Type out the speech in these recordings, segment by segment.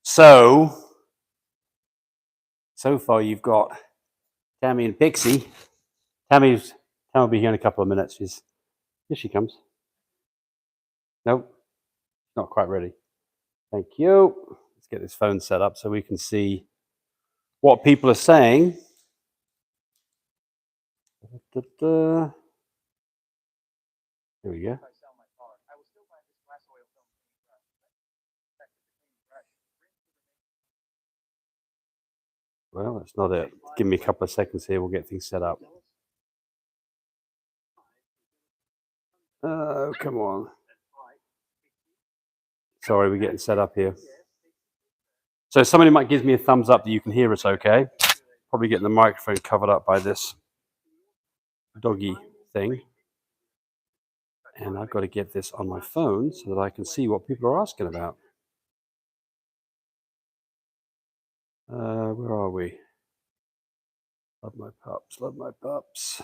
So far you've got Tammy and Pixie. Tammy will be here in a couple of minutes. Here she comes. Nope, not quite ready. Thank you. Let's get this phone set up so we can see what people are saying. Here we go. Well, that's not it. Give me a couple of seconds here. We'll get things set up. Oh, come on. Sorry, we're getting set up here. So somebody might give me a thumbs up that you can hear us okay. Probably getting the microphone covered up by this doggy thing. And I've got to get this on my phone so that I can see what people are asking about. Where are we? Love my pups, love my pups.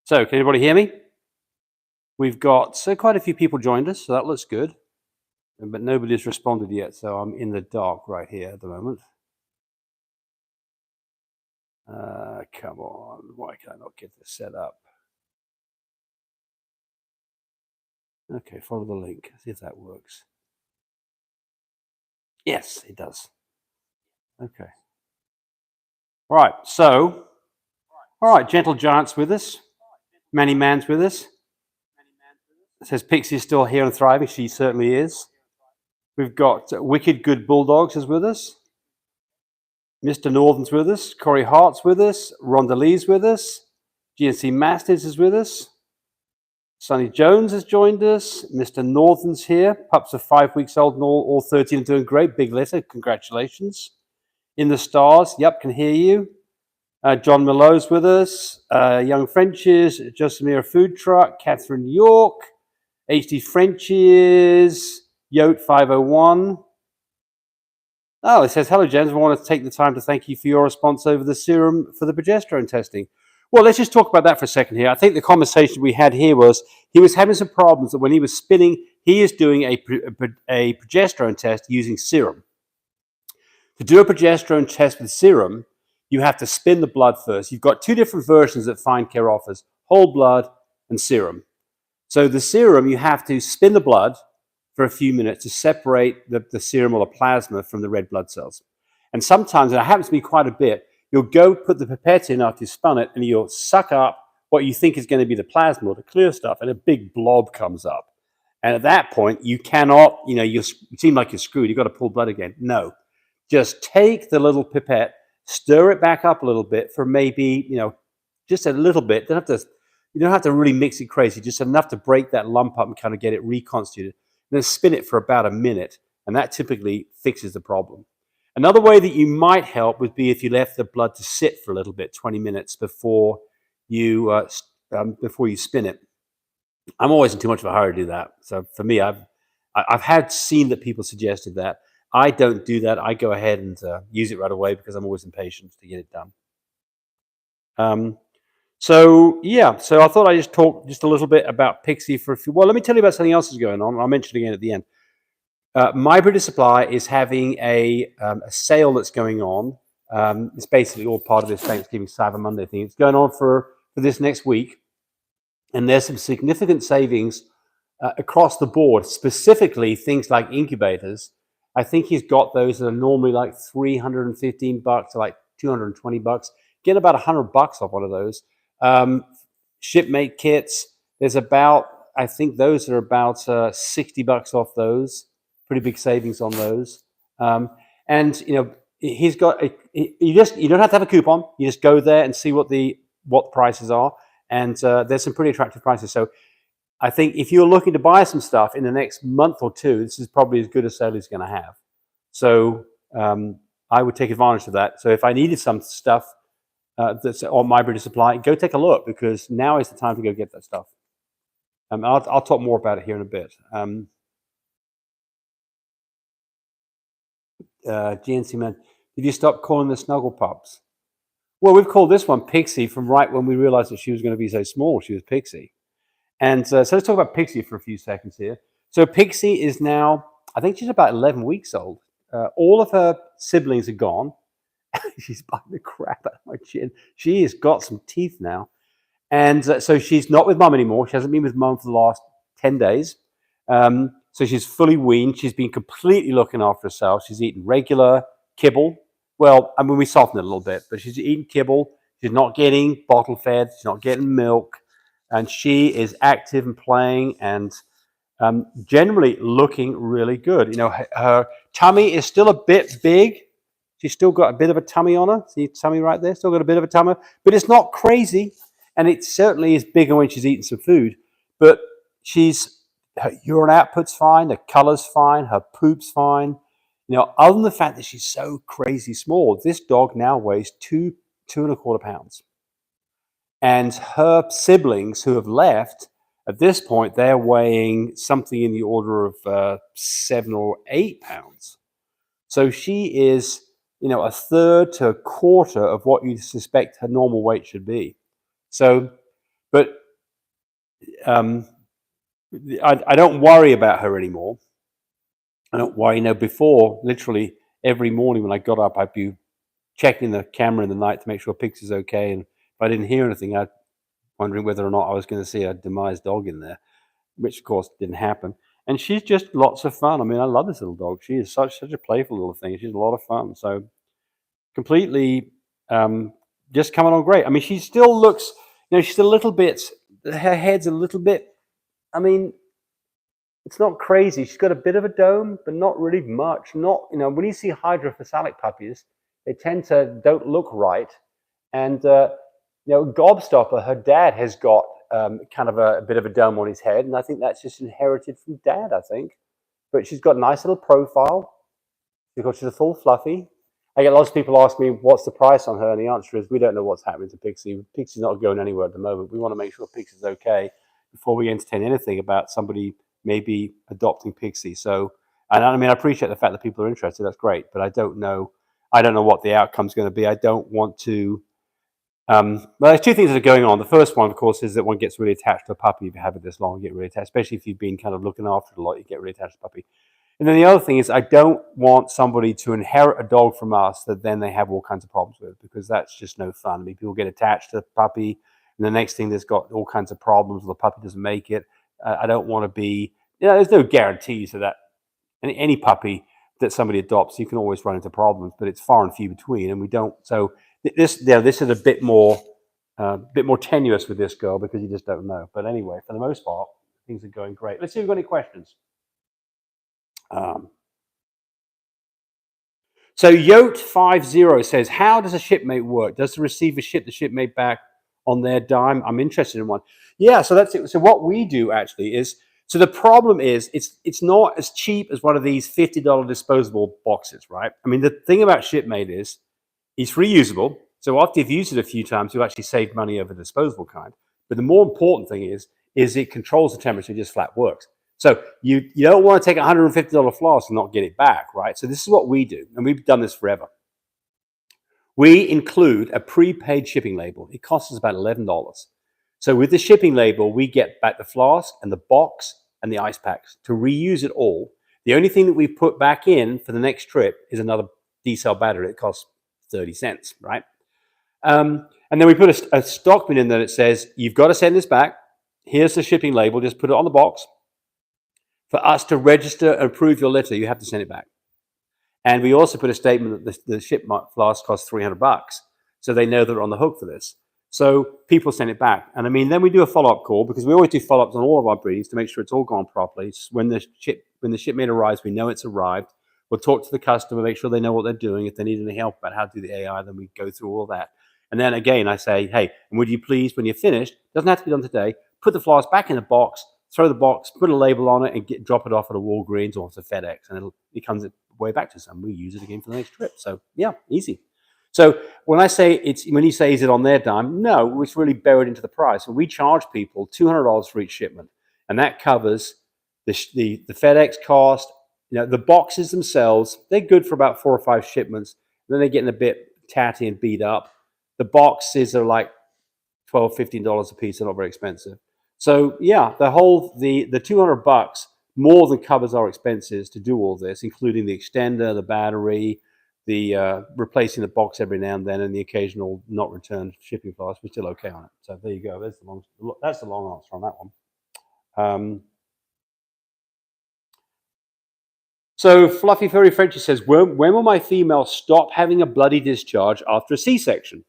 So, can anybody hear me? We've got quite a few people joined us, so that looks good. But nobody's responded yet, so I'm in the dark right here at the moment. Come on, why can I not get this set up? Okay, follow the link, see if that works. Yes, it does. Okay. All right, so, all right, Gentle Giant's with us. Manny Man's with us. It says Pixie's still here and thriving. She certainly is. We've got Wicked Good Bulldogs is with us. Mr. Northern's with us. Corey Hart's with us. Rhonda Lee's with us. GNC Masters is with us. Sonny Jones has joined us. Mr. Northern's here. Pups are 5 weeks old and all 13 are doing great. Big litter. Congratulations. In the Stars. Yep, can hear you. John Millo's with us. Young Frenches. Josemira Food Truck. Catherine York. HD Frenches. Yote 501. Oh, it says, hello, James. I want to take the time to thank you for your response over the serum for the progesterone testing. Well, let's just talk about that for a second here. I think the conversation we had here was he was having some problems that when he was spinning, he is doing a progesterone test using serum. To do a progesterone test with serum, you have to spin the blood first. You've got two different versions that Find Care offers, whole blood and serum. So the serum, you have to spin the blood for a few minutes to separate the serum or the plasma from the red blood cells. And sometimes, and it happens to me quite a bit, you'll go put the pipette in after you've spun it and you'll suck up what you think is going to be the plasma or the clear stuff, and a big blob comes up. And at that point, you cannot, you seem like you're screwed. You've got to pull blood again. No. Just take the little pipette, stir it back up a little bit for maybe, just a little bit. You don't have to really mix it crazy, just enough to break that lump up and kind of get it reconstituted. Then spin it for about a minute, and that typically fixes the problem. Another way that you might help would be if you left the blood to sit for a little bit, 20 minutes before you spin it. I'm always in too much of a hurry to do that. So for me, I've seen that people suggested that. I don't do that. I go ahead and use it right away because I'm always impatient to get it done. So I thought I'd just talk just a little bit about Pixie for a few. Well, let me tell you about something else that's going on. I'll mention it again at the end. My Breeder Supply is having a sale that's going on. It's basically all part of this Thanksgiving Cyber Monday thing. It's going on for this next week. And there's some significant savings across the board, specifically things like incubators. I think he's got those that are normally like $315 to like $220. Get about $100 off one of those. Shipmate kits, there's about, I think those are about $60 off those. Pretty big savings on those. He's got you don't have to have a coupon. You just go there and see what the prices are, and there's some pretty attractive prices. So I think if you're looking to buy some stuff in the next month or two, this is probably as good a sale as going to have. So I would take advantage of that. So if I needed some stuff that's on My Breeder Supply, go take a look, because now is the time to go get that stuff. I'll talk more about it here in a bit. GNC Man, did you stop calling the snuggle pups? Well, we've called this one Pixie from right when we realized that she was going to be so small. She was Pixie. And so let's talk about Pixie for a few seconds here. So Pixie is now I think she's about 11 weeks old. All of her siblings are gone. She's biting the crap out of my chin. She has got some teeth now. And so she's not with mum anymore. She hasn't been with mum for the last 10 days. So she's fully weaned. She's been completely looking after herself. She's eating regular kibble. Well, I mean, we softened it a little bit, but she's eating kibble. She's not getting bottle fed. She's not getting milk. And she is active and playing and generally looking really good. You know, her tummy is still a bit big. She's still got a bit of a tummy on her. See tummy right there? Still got a bit of a tummy, but it's not crazy. And it certainly is bigger when she's eating some food. But her urine output's fine, her color's fine, her poop's fine. You know, other than the fact that she's so crazy small, this dog now weighs 2.25 pounds. And her siblings who have left, at this point, they're weighing something in the order of 7 or 8 pounds. So she is, you know, a third to a quarter of what you suspect her normal weight should be. So, but I don't worry about her anymore. I don't worry. You know, before, literally every morning when I got up, I'd be checking the camera in the night to make sure Pixie's okay. And if I didn't hear anything, I'd wondering whether or not I was going to see a demised dog in there, which of course didn't happen. And she's just lots of fun. I mean, I love this little dog. She is such a playful little thing. She's a lot of fun. So completely just coming on great. I mean, she still looks, you know, she's a little bit, her head's a little bit, I mean, it's not crazy. She's got a bit of a dome, but not really much. Not, you know, when you see hydrocephalic puppies, they tend to don't look right. And, you know, Gobstopper, her dad has got kind of a bit of a dome on his head, and I think that's just inherited from dad, I think. But she's got a nice little profile because she's a full fluffy. I get lots of people ask me, what's the price on her? And the answer is, we don't know what's happening to Pixie. Pixie's not going anywhere at the moment. We want to make sure Pixie's okay before we entertain anything about somebody maybe adopting Pixie. So, and I mean, I appreciate the fact that people are interested. That's great. But I don't know what the outcome's going to be. I don't want to. Well, there's two things that are going on. The first one, of course, is that one gets really attached to a puppy if you have it this long. You get really attached, especially if you've been kind of looking after it a lot. You get really attached to a puppy. And then the other thing is, I don't want somebody to inherit a dog from us that then they have all kinds of problems with, because that's just no fun. I mean, people get attached to the puppy, and the next thing there's got all kinds of problems, or the puppy doesn't make it. I don't want to be, you know, there's no guarantees of that. Any puppy that somebody adopts, you can always run into problems, but it's far and few between, and we don't. So this is a bit more tenuous with this girl because you just don't know. But anyway, for the most part, things are going great. Let's see if we've got any questions. So Yote50 says, how does a shipmate work? Does the receiver ship the shipmate back on their dime? I'm interested in one. Yeah, so that's it. So what we do actually is, so the problem is it's not as cheap as one of these $50 disposable boxes, right? I mean, the thing about Shipmate is it's reusable. So after you've used it a few times, you actually save money over the disposable kind. But the more important thing is it controls the temperature, it just flat works. So you don't want to take a $150 flask and not get it back, right? So this is what we do, and we've done this forever. We include a prepaid shipping label. It costs us about $11. So with the shipping label, we get back the flask and the box and the ice packs to reuse it all. The only thing that we put back in for the next trip is another D-cell battery that costs 30 cents, right? And then we put a stock bin in there that says, you've got to send this back. Here's the shipping label. Just put it on the box. For us to register and approve your letter, you have to send it back. And we also put a statement that the Shipmate flask costs $300, so they know they're on the hook for this. So people send it back. And I mean, then we do a follow-up call, because we always do follow-ups on all of our breeds to make sure it's all gone properly. When the shipmate arrives, we know it's arrived. We'll talk to the customer, make sure they know what they're doing. If they need any help about how to do the AI, then we go through all of that. And then again, I say, hey, and would you please, when you're finished, doesn't have to be done today, put the flask back in the box, throw the box, put a label on it, and drop it off at a Walgreens or to FedEx, and it comes way back to us, and we use it again for the next trip. So yeah, easy. So when you say is it on their dime? No, it's really buried into the price. And we charge people $200 for each shipment, and that covers the FedEx cost. You know, the boxes themselves, they're good for about 4 or 5 shipments. Then they're getting a bit tatty and beat up. The boxes are like $12, $15 a piece. They're not very expensive. So yeah, the $200 more than covers our expenses to do all this, including the extender, the battery, the replacing the box every now and then, and the occasional not returned shipping fast. We're still okay on it. So there you go. That's the long answer on that one. So Fluffy Furry Frenchie says, when will my female stop having a bloody discharge after a C-section?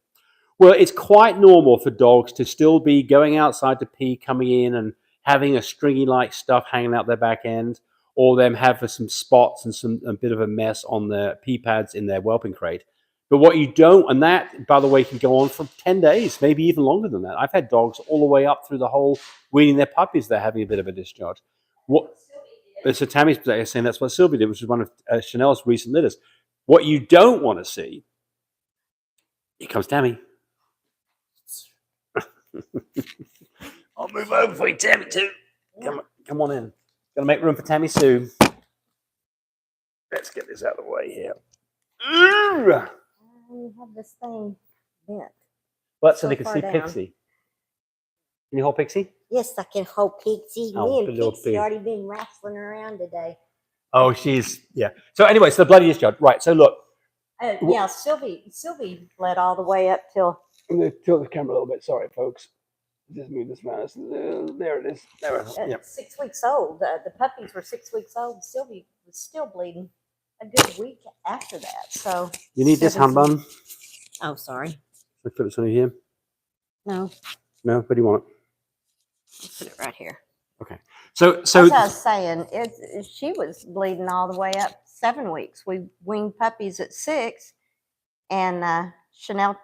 Well, it's quite normal for dogs to still be going outside to pee, coming in and having a stringy-like stuff hanging out their back end, or them have some spots and a bit of a mess on their pee pads in their whelping crate. But what you don't, and that, by the way, can go on for 10 days, maybe even longer than that. I've had dogs all the way up through the whole weaning their puppies, they're having a bit of a discharge. So Tammy's saying that's what Sylvie did, which is one of Chanel's recent litters. What you don't want to see, here comes Tammy. I'll move over for you, Tammy, too. Come on in. Gotta make room for Tammy Sue. Let's get this out of the way here. You have this thing bent. Well, so they can see down. Pixie. Can you hold Pixie? Yes, I can hold Pixie. Oh, me and Pixie already been wrestling around today. Oh, yeah. So anyway, so the bloody discharge. Right, so look. Yeah, Sylvie bled all the way up till... I'm going to tilt the camera a little bit. Sorry, folks. Just move this mouse. There it is. There it is. Yep. 6 weeks old. The puppies were 6 weeks old. Sylvie was still bleeding a good week after that. So you need this hand bun? Oh, sorry. I put this on here. No. No. Where do you want it? I'll put it right here. Okay. So as I was saying, she was bleeding all the way up 7 weeks. We weaned puppies at 6, and Chanel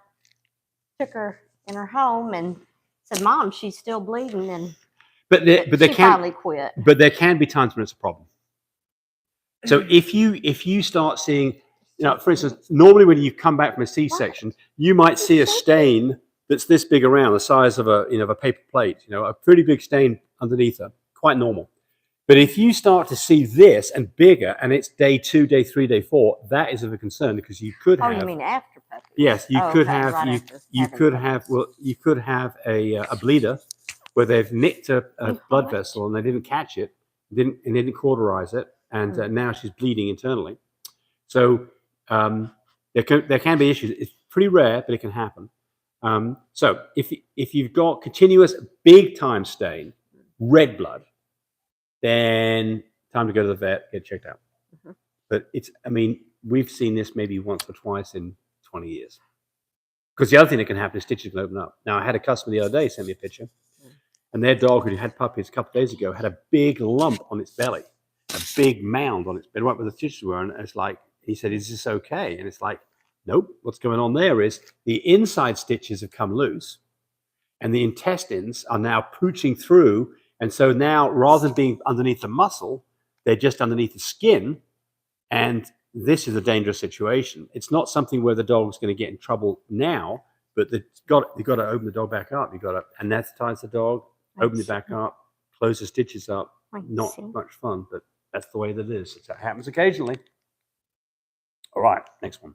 took her in her home and said, "Mom, she's still bleeding," and but she finally quit. But there can be times when it's a problem. So if you start seeing, for instance, normally when you come back from a C-section, you might see a stain that's this big around, the size of a paper plate, a pretty big stain underneath her, quite normal. But if you start to see this and bigger, and it's day 2, day 3, day 4, that is of a concern because you could have. Oh, you mean after puppies? Yes, you could have. Right you could have. Well, you could have a bleeder where they've nicked a blood vessel and they didn't catch it, they didn't cauterize it, and now she's bleeding internally. So there can be issues. It's pretty rare, but it can happen. So if you've got continuous big time stain, red blood, then time to go to the vet, get checked out. But we've seen this maybe once or twice in 20 years. Because the other thing that can happen is stitches can open up. Now, I had a customer the other day send me a picture, and their dog who had puppies a couple of days ago had a big lump on its belly, a big mound on its belly, right where the stitches were, and it's like, he said, "Is this okay?" And it's like, nope. What's going on there is the inside stitches have come loose, and the intestines are now pooching through, and so now, rather than being underneath the muscle, they're just underneath the skin, and this is a dangerous situation. It's not something where the dog's going to get in trouble now, but you've got to open the dog back up. You've got to anesthetize the dog, open it back up, close the stitches up. Not much fun, but that's the way that it is. It happens occasionally. All right, next one.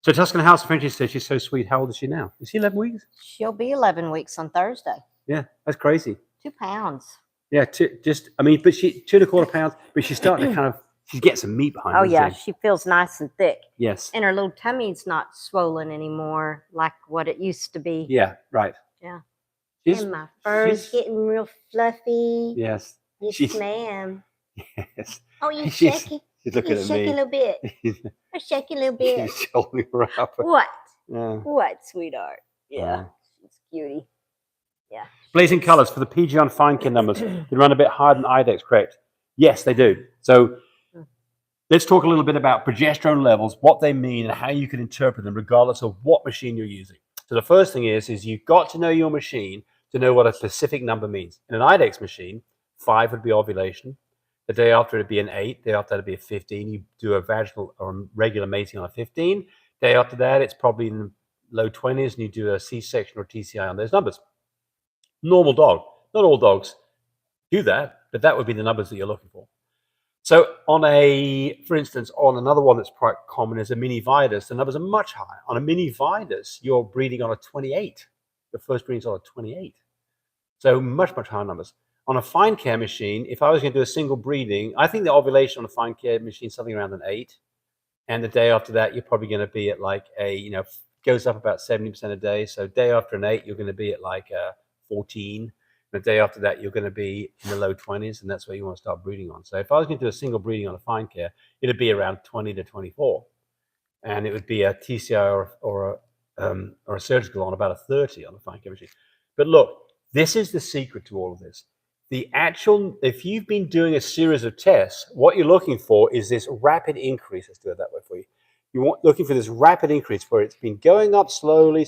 So Tuscan House of Frenchie says she's so sweet. How old is she now? Is she 11 weeks? She'll be 11 weeks on Thursday. Yeah, that's crazy. 2 pounds. Yeah, but she 2¼ pounds, but she's starting to she gets some meat behind her. Oh, yeah, she feels nice and thick. Yes. And her little tummy's not swollen anymore like what it used to be. Yeah, right. Yeah. And my fur's getting real fluffy. Yes. Yes, ma'am. Yes. Oh, you shaky? She's looking at me. Shaky a little bit. I'm shaky a little bit. She's holding her up. What? Yeah. What, sweetheart? Yeah. She's cutie. Yeah. Blazing Colors for the PG on Finekin numbers. They run a bit higher than IDEX, correct? Yes, they do. So let's talk a little bit about progesterone levels, what they mean, and how you can interpret them regardless of what machine you're using. So the first thing is you've got to know your machine to know what a specific number means. In an IDEX machine, 5 would be ovulation. The day after it'd be an 8. The day after that'd be a 15. You do a vaginal or regular mating on a 15. Day after that, it's probably in the low 20s, and you do a C-section or TCI on those numbers. Normal dog. Not all dogs do that, but that would be the numbers that you're looking for. So for instance, on another one that's quite common is a mini Vidus, the numbers are much higher. On a mini Vidus, you're breeding on a 28. The first breeding's on a 28. So much, much higher numbers. on a fine care machine, if I was going to do a single breeding, I think the ovulation on a fine care machine is something around an 8. And the day after that, you're probably going to be at like goes up about 70% a day. So day after an 8, you're going to be at like 14. And the day after that, you're going to be in the low 20s. And that's where you want to start breeding on. So if I was going to do a single breeding on a fine care, it'd be around 20 to 24. And it would be a TCI or a surgical on about a 30 on a fine care machine. But look, this is the secret to all of this. If you've been doing a series of tests, what you're looking for is this rapid increase. Let's do it that way for you. Looking for this rapid increase where it's been going up slowly.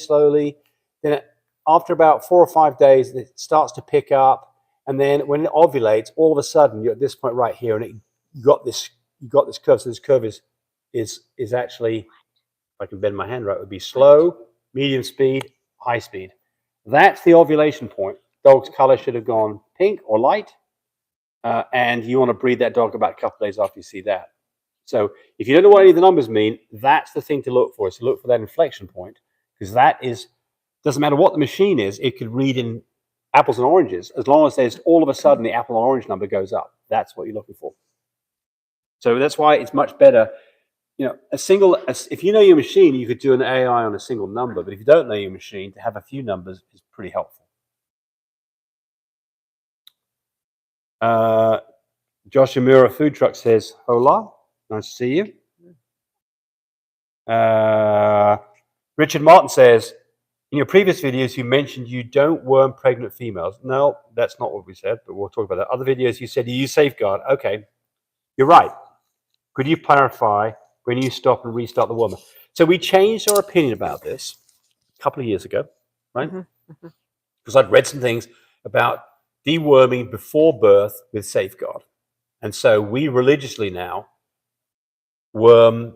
Then after about 4 or 5 days, it starts to pick up. And then when it ovulates, all of a sudden you're at this point right here, and you got this curve. So this curve is actually, if I can bend my hand right, it would be slow, medium speed, high speed. That's the ovulation point. Dog's color should have gone pink or light, and you want to breed that dog about a couple of days after you see that. So if you don't know what any of the numbers mean, that's the thing to look for. Is to look for that inflection point, because doesn't matter what the machine is, it could read in apples and oranges as long as there's all of a sudden the apple and orange number goes up. That's what you're looking for. So that's why it's much better. If you know your machine, you could do an AI on a single number, but if you don't know your machine, to have a few numbers is pretty helpful. Joshimura Food Truck says, hola, nice to see you. Richard Martin says, in your previous videos, you mentioned you don't worm pregnant females. No, that's not what we said, but we'll talk about that. Other videos, you said you use Safeguard. Okay, you're right. Could you clarify when you stop and restart the wormer? So we changed our opinion about this a couple of years ago, right? Because I'd read some things about deworming before birth with Safeguard. And so we religiously now worm,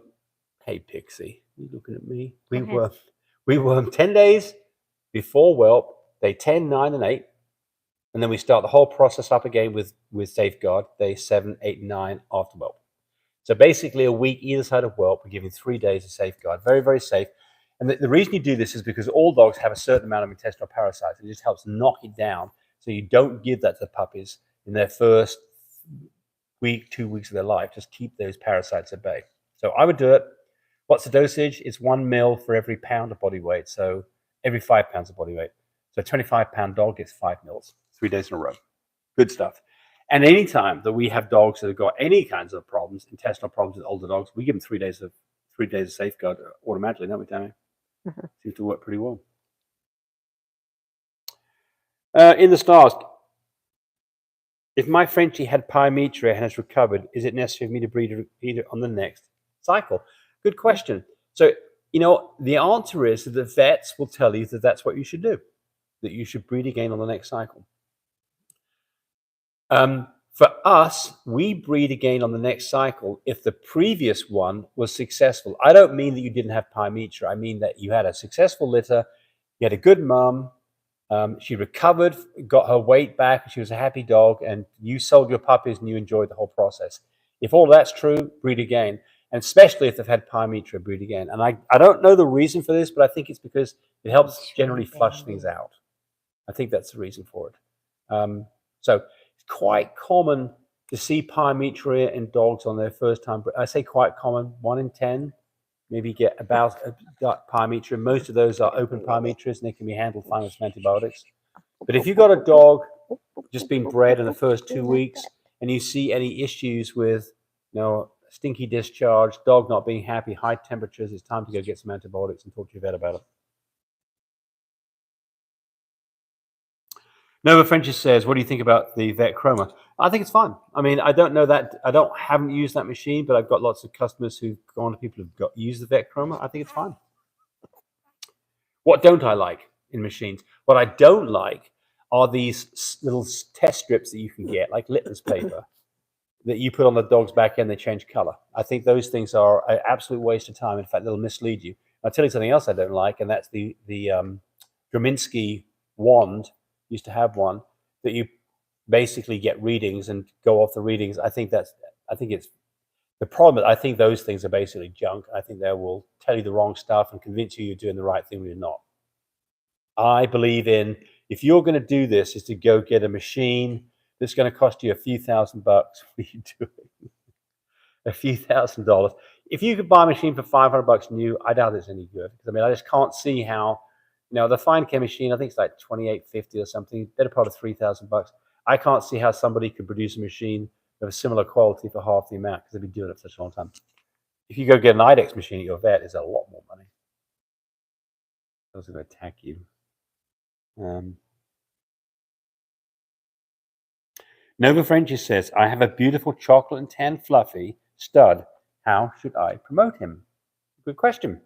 hey Pixie, you looking at me? We worm 10 days before whelp, day 10, 9, and 8. And then we start the whole process up again with Safeguard, day 7, 8, and 9 after whelp. So basically a week either side of whelp, we're giving 3 days of Safeguard. Very, very safe. And the reason you do this is because all dogs have a certain amount of intestinal parasites. It just helps knock it down. So you don't give that to the puppies in their first week, 2 weeks of their life. Just keep those parasites at bay. So I would do it. What's the dosage? It's 1 ml for every pound of body weight. So every 5 pounds of body weight. So a 25-pound dog gets 5 mils, 3 days in a row. Good stuff. And anytime that we have dogs that have got any kinds of problems, intestinal problems with older dogs, we give them 3 days of Safeguard automatically, don't we, Tammy? Seems to work pretty well. In the stars, if my Frenchie had Pyometra and has recovered, is it necessary for me to breed it on the next cycle? Good question. So, the answer is that the vets will tell you that that's what you should do, that you should breed again on the next cycle. For us, we breed again on the next cycle if the previous one was successful. I don't mean that you didn't have Pyometra. I mean that you had a successful litter, you had a good mum, she recovered, got her weight back, she was a happy dog, and you sold your puppies and you enjoyed the whole process. If all that's true, breed again. And especially if they've had Pyometra, breed again. And I don't know the reason for this, but I think it's because it helps generally flush things out. I think that's the reason for it. So it's quite common to see Pyometra in dogs on their first time. I say quite common, 1 in 10 maybe get about Pyometra. Most of those are open Pyometras, and they can be handled fine with some antibiotics. But if you've got a dog just been bred in the first 2 weeks and you see any issues with, stinky discharge, dog not being happy, high temperatures, it's time to go get some antibiotics and talk to your vet about it. Nova Frenchis says, what do you think about the Vet Chroma? I think it's fine. I mean, I don't know that, haven't used that machine, but I've got lots of customers who've gone to people who've used the Vet Chroma. I think it's fine. What don't I like in machines? What I don't like are these little test strips that you can get, like litmus paper, that you put on the dog's back end, they change color. I think those things are an absolute waste of time. In fact, they'll mislead you. I'll tell you something else I don't like, and that's the Drominski wand. Used to have one that you basically get readings and go off the readings. I think it's the problem. I think those things are basically junk. I think they will tell you the wrong stuff and convince you you're doing the right thing when you're not. I believe in, if you're going to do this, is to go get a machine that's going to cost you a few $1,000. What are you doing? A few $1,000s. If you could buy a machine for $500 new, I doubt it's any good. Because I mean, I just can't see how. The fine care machine, I think it's like $2,850 or something. Better part of $3,000. I can't see how somebody could produce a machine of a similar quality for half the amount because they've been doing it for such a long time. If you go get an IDEX machine at your vet, it's a lot more money. Those are going to attack you. Nova Frenchie says, I have a beautiful chocolate and tan fluffy stud. How should I promote him? Good question.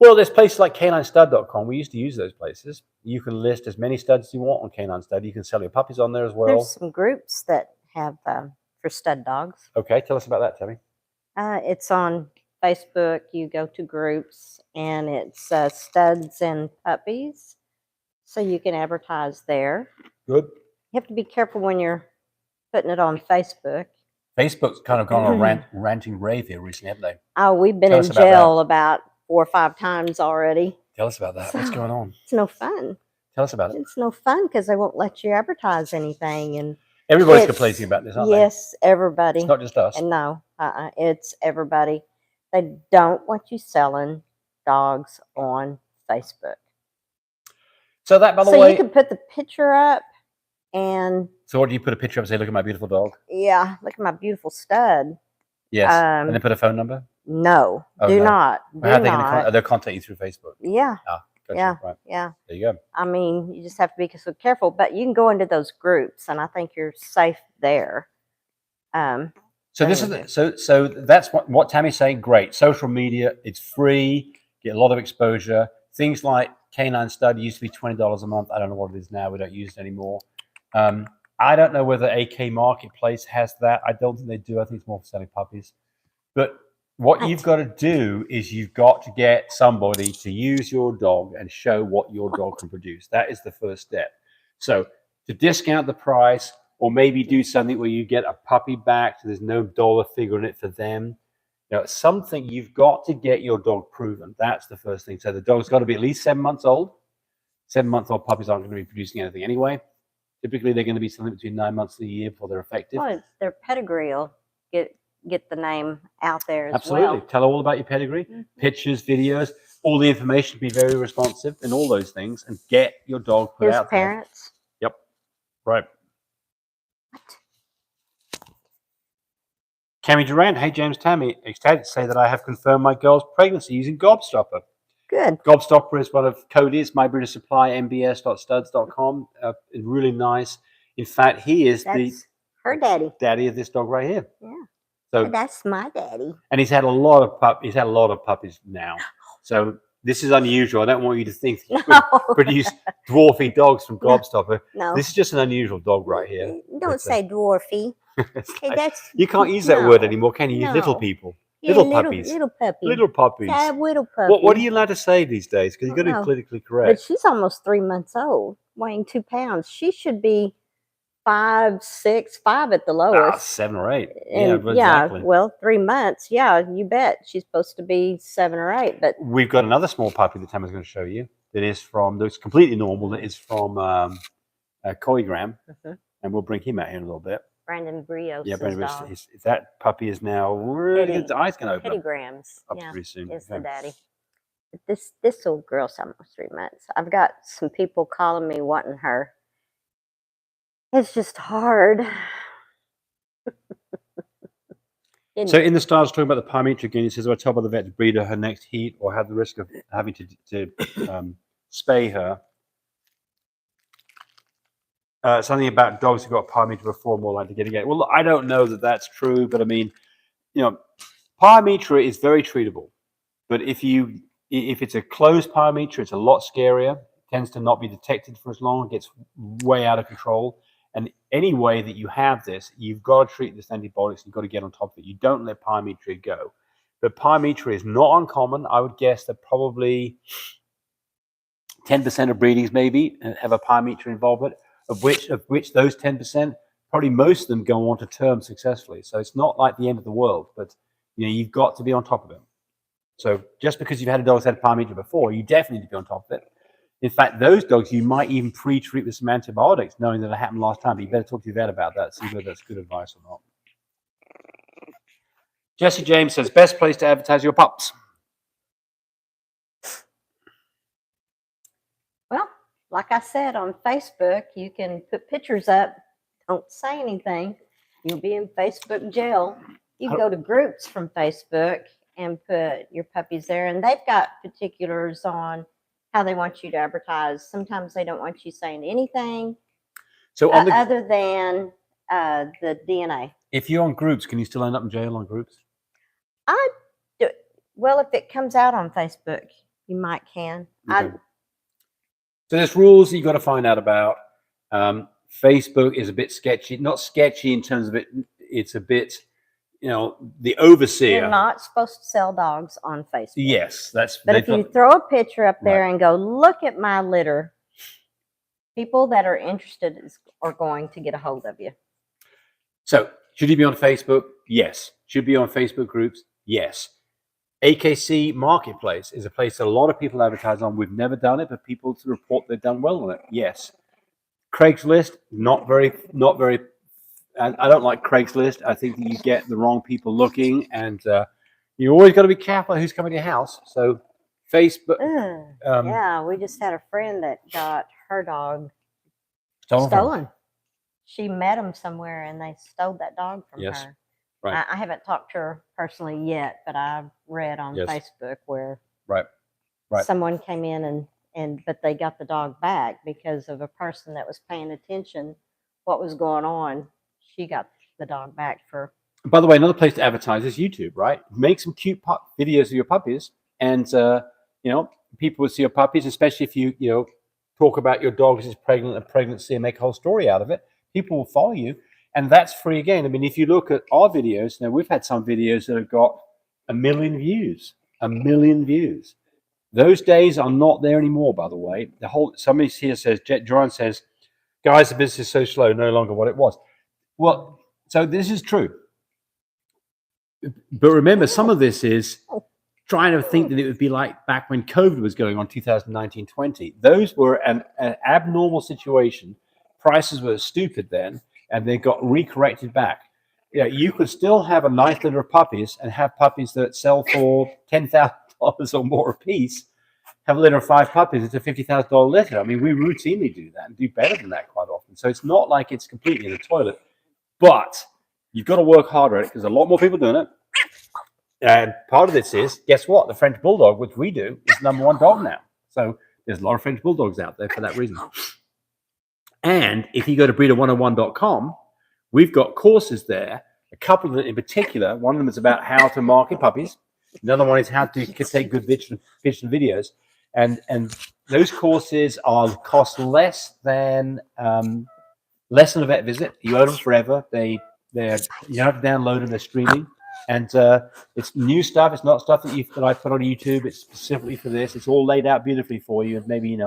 Well, there's places like caninStud.com. We used to use those places. You can list as many studs as you want on Canine Stud. You can sell your puppies on there as well. There's some groups that have for stud dogs. Okay, tell us about that, Tammy. It's on Facebook. You go to groups, and it's studs and puppies. So you can advertise there. Good. You have to be careful when you're putting it on Facebook. Facebook's kind of gone on a ranting rave here recently, haven't they? Oh, we've been in jail about 4 or 5 times already. Tell us about that. So, what's going on? It's no fun. Tell us about it. It's no fun because they won't let you advertise anything. And everybody's complaining about this, aren't they? Yes, everybody. It's not just us. And no, it's everybody. They don't want you selling dogs on Facebook. So that, by the way. So you can put the picture up and. So what do you put a picture up and say, look at my beautiful dog? Yeah, look at my beautiful stud. Yes. And then put a phone number? No, do not. How are they going to they'll contact you through Facebook? Yeah. Gotcha. Yeah. Right. Yeah. There you go. I mean, you just have to be so careful, but you can go into those groups, and I think you're safe there. So this is so that's what Tammy's saying. Great. Social media, it's free, get a lot of exposure. Things like Canine Stud used to be $20 a month. I don't know what it is now. We don't use it anymore. I don't know whether AK Marketplace has that. I don't think they do. I think it's more for selling puppies. But what you've got to do is you've got to get somebody to use your dog and show what your dog can produce. That is the first step. So to discount the price, or maybe do something where you get a puppy back, so there's no dollar figure in it for them. Something you've got to get your dog proven. That's the first thing. So the dog's got to be at least 7 months old. 7-month-old puppies aren't going to be producing anything anyway. Typically, they're going to be something between 9 months and a year before they're effective. Well, their pedigree will get the name out there as Absolutely. well. Tell all about your pedigree, pictures, videos, all the information. Be very responsive and all those things, and get your dog put out there. His parents. Yep. Right. Cammy Durant, hey James, Tammy, excited to say that I have confirmed my girl's pregnancy using Gobstopper. Good. Gobstopper is one of Cody's, My Breeder Supply, mbs.studs.com. Really nice. In fact, he is her daddy of this dog right here. Yeah. So that's my daddy. And he's had a lot of puppies now. So this is unusual. I don't want you to think that you could produce dwarfy dogs from Gobstopper. No. This is just an unusual dog right here. Don't say dwarfy. You can't use that word anymore, can you? Little people. Yeah, little puppies. Little puppies. Little puppies. Little puppies. What are you allowed to say these days? Because you've got to be politically correct. But she's almost 3 months old, weighing 2 pounds. She should be 5, 6, 5 at the lowest. 7 or 8. And exactly. Well, 3 months. Yeah, you bet. She's supposed to be 7 or 8. But we've got another small puppy that Tama's going to show you. That's completely normal. That is from Coygram, and we'll bring him out here in a little bit. Brandon Brios. Yeah, Brandon Brios. That puppy is now really his eyes can open. Pettygrams. Yeah, pretty soon. Is the daddy. But this little girl's almost 3 months. I've got some people calling me wanting her. It's just hard. So in the stars talking about the Pyometra again, he says, "I told by the vet to breed her next heat or have the risk of having to spay her." Something about dogs who got Pyometra before more likely to get again. Well, I don't know that that's true, but I mean, Pyometra is very treatable. But if it's a closed Pyometra, it's a lot scarier. It tends to not be detected for as long. It gets way out of control. And any way that you have this, you've got to treat this antibiotics. You've got to get on top of it. You don't let Pyometra go. But Pyometra is not uncommon. I would guess that probably 10% of breedings maybe have a Pyometra involvement. Of which those 10%, probably most of them go on to term successfully. So it's not like the end of the world, but you've got to be on top of it. So just because you've had a dog that's had Pyometra before, you definitely need to be on top of it. In fact, those dogs you might even pre-treat with some antibiotics, knowing that it happened last time. But you better talk to your vet about that, see whether that's good advice or not. Jesse James says, best place to advertise your pups. Well, like I said, on Facebook, you can put pictures up. Don't say anything. You'll be in Facebook jail. You can go to groups from Facebook and put your puppies there. And they've got particulars on how they want you to advertise. Sometimes they don't want you saying anything other than the DNA. If you're on groups, can you still end up in jail on groups? Well, if it comes out on Facebook, you might can. Okay. So there's rules that you've got to find out about. Facebook is a bit sketchy. Not sketchy in terms of it. It's a bit, the overseer. You're not supposed to sell dogs on Facebook. Yes, that's. But if you throw a picture up there and go, look at my litter, people that are interested are going to get a hold of you. So should you be on Facebook? Yes. Should be on Facebook groups? Yes. AKC Marketplace is a place that a lot of people advertise on. We've never done it, but people report they've done well on it. Yes. Craigslist, not very. I don't like Craigslist. I think that you get the wrong people looking, and you always got to be careful who's coming to your house. So Facebook. Yeah, we just had a friend that got her dog stolen. She met him somewhere, and they stole that dog from her. Right. I haven't talked to her personally yet, but I've read on Facebook where someone came in but they got the dog back because of a person that was paying attention what was going on. She got the dog back for. By the way, another place to advertise is YouTube, right? Make some cute videos of your puppies, and people will see your puppies, especially if you talk about your dog is pregnant, a pregnancy, and make a whole story out of it. People will follow you. And that's free again. I mean, if you look at our videos, now we've had some videos that have got 1 million views. 1 million views. Those days are not there anymore, by the way. Somebody here says, Joran says, guys, the business is so slow, no longer what it was. Well, so this is true. But remember, some of this is trying to think that it would be like back when COVID was going on, 2019-20. Those were an abnormal situation. Prices were stupid then. And they got recorrected back. You could still have a nice litter of puppies and have puppies that sell for $10,000 or more a piece. Have a litter of 5 puppies, it's a $50,000 litter. I mean, we routinely do that and do better than that quite often. So it's not like it's completely in the toilet. But you've got to work harder at it because a lot more people doing it. And part of this is, guess what? The French Bulldog, which we do, is the #1 dog now. So there's a lot of French Bulldogs out there for that reason. And if you go to breeder101.com, we've got courses there, a couple of them in particular. One of them is about how to market puppies. Another one is how to take good pictures and videos. And those courses cost less than a vet visit. You own them forever. You have to download them. They're streaming. And it's new stuff. It's not stuff that I put on YouTube. It's specifically for this. It's all laid out beautifully for you. And maybe,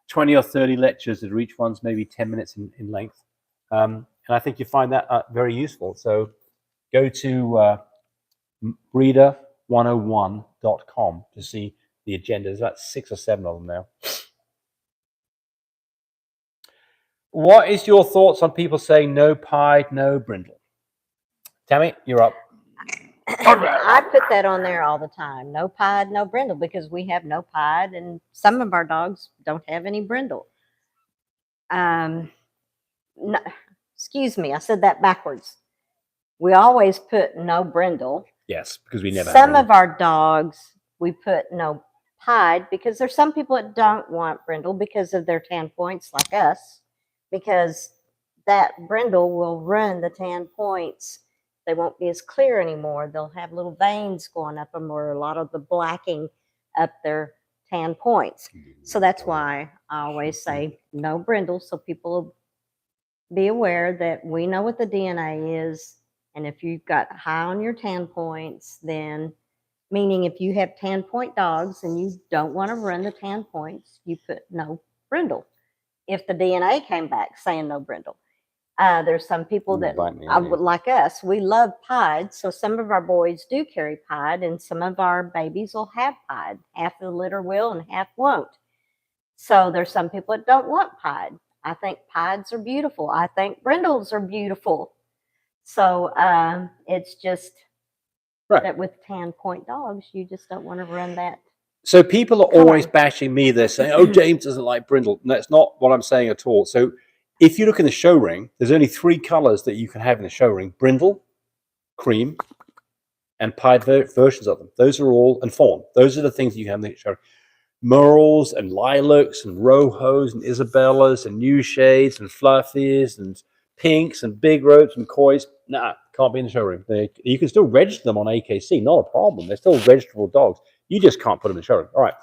20 or 30 lectures that are each one's maybe 10 minutes in length. And I think you find that very useful. So go to breeder101.com to see the agenda. There's about 6 or 7 of them now. What is your thoughts on people saying no pied, no brindle? Tammy, you're up. I put that on there all the time. No pied, no brindle, because we have no pied, and some of our dogs don't have any brindle. No, excuse me, I said that backwards. We always put no brindle. Yes, because we never. Some of our dogs we put no pied because there's some people that don't want brindle because of their tan points, like us, because that brindle will ruin the tan points. They won't be as clear anymore. They'll have little veins going up them or a lot of the blacking up their tan points. So that's why I always say no brindle, so people will be aware that we know what the DNA is. And if you've got high on your tan points, then meaning if you have tan point dogs and you don't want to run the tan points, you put no brindle. If the DNA came back saying no brindle. There's some people that, like us, we love pied. So some of our boys do carry pied, and some of our babies will have pied. Half of the litter will and half won't. So there's some people that don't want pied. I think pieds are beautiful. I think brindles are beautiful. So it's just that with tan point dogs, you just don't want to run that. So people are always color. bashing me. They're saying, "Oh, James doesn't like brindle." And that's not what I'm saying at all. So if you look in the show ring, there's only 3 colors that you can have in the show ring: brindle, cream, and pied versions of them. Those are all, and fawn. Those are the things that you have in the show ring. Merles and lilacs and rojos and isabellas and new shades and fluffies and pinks and big ropes and coys. Nah, can't be in the showroom. You can still register them on AKC, not a problem. They're still registerable dogs. You just can't put them in the showroom. All right.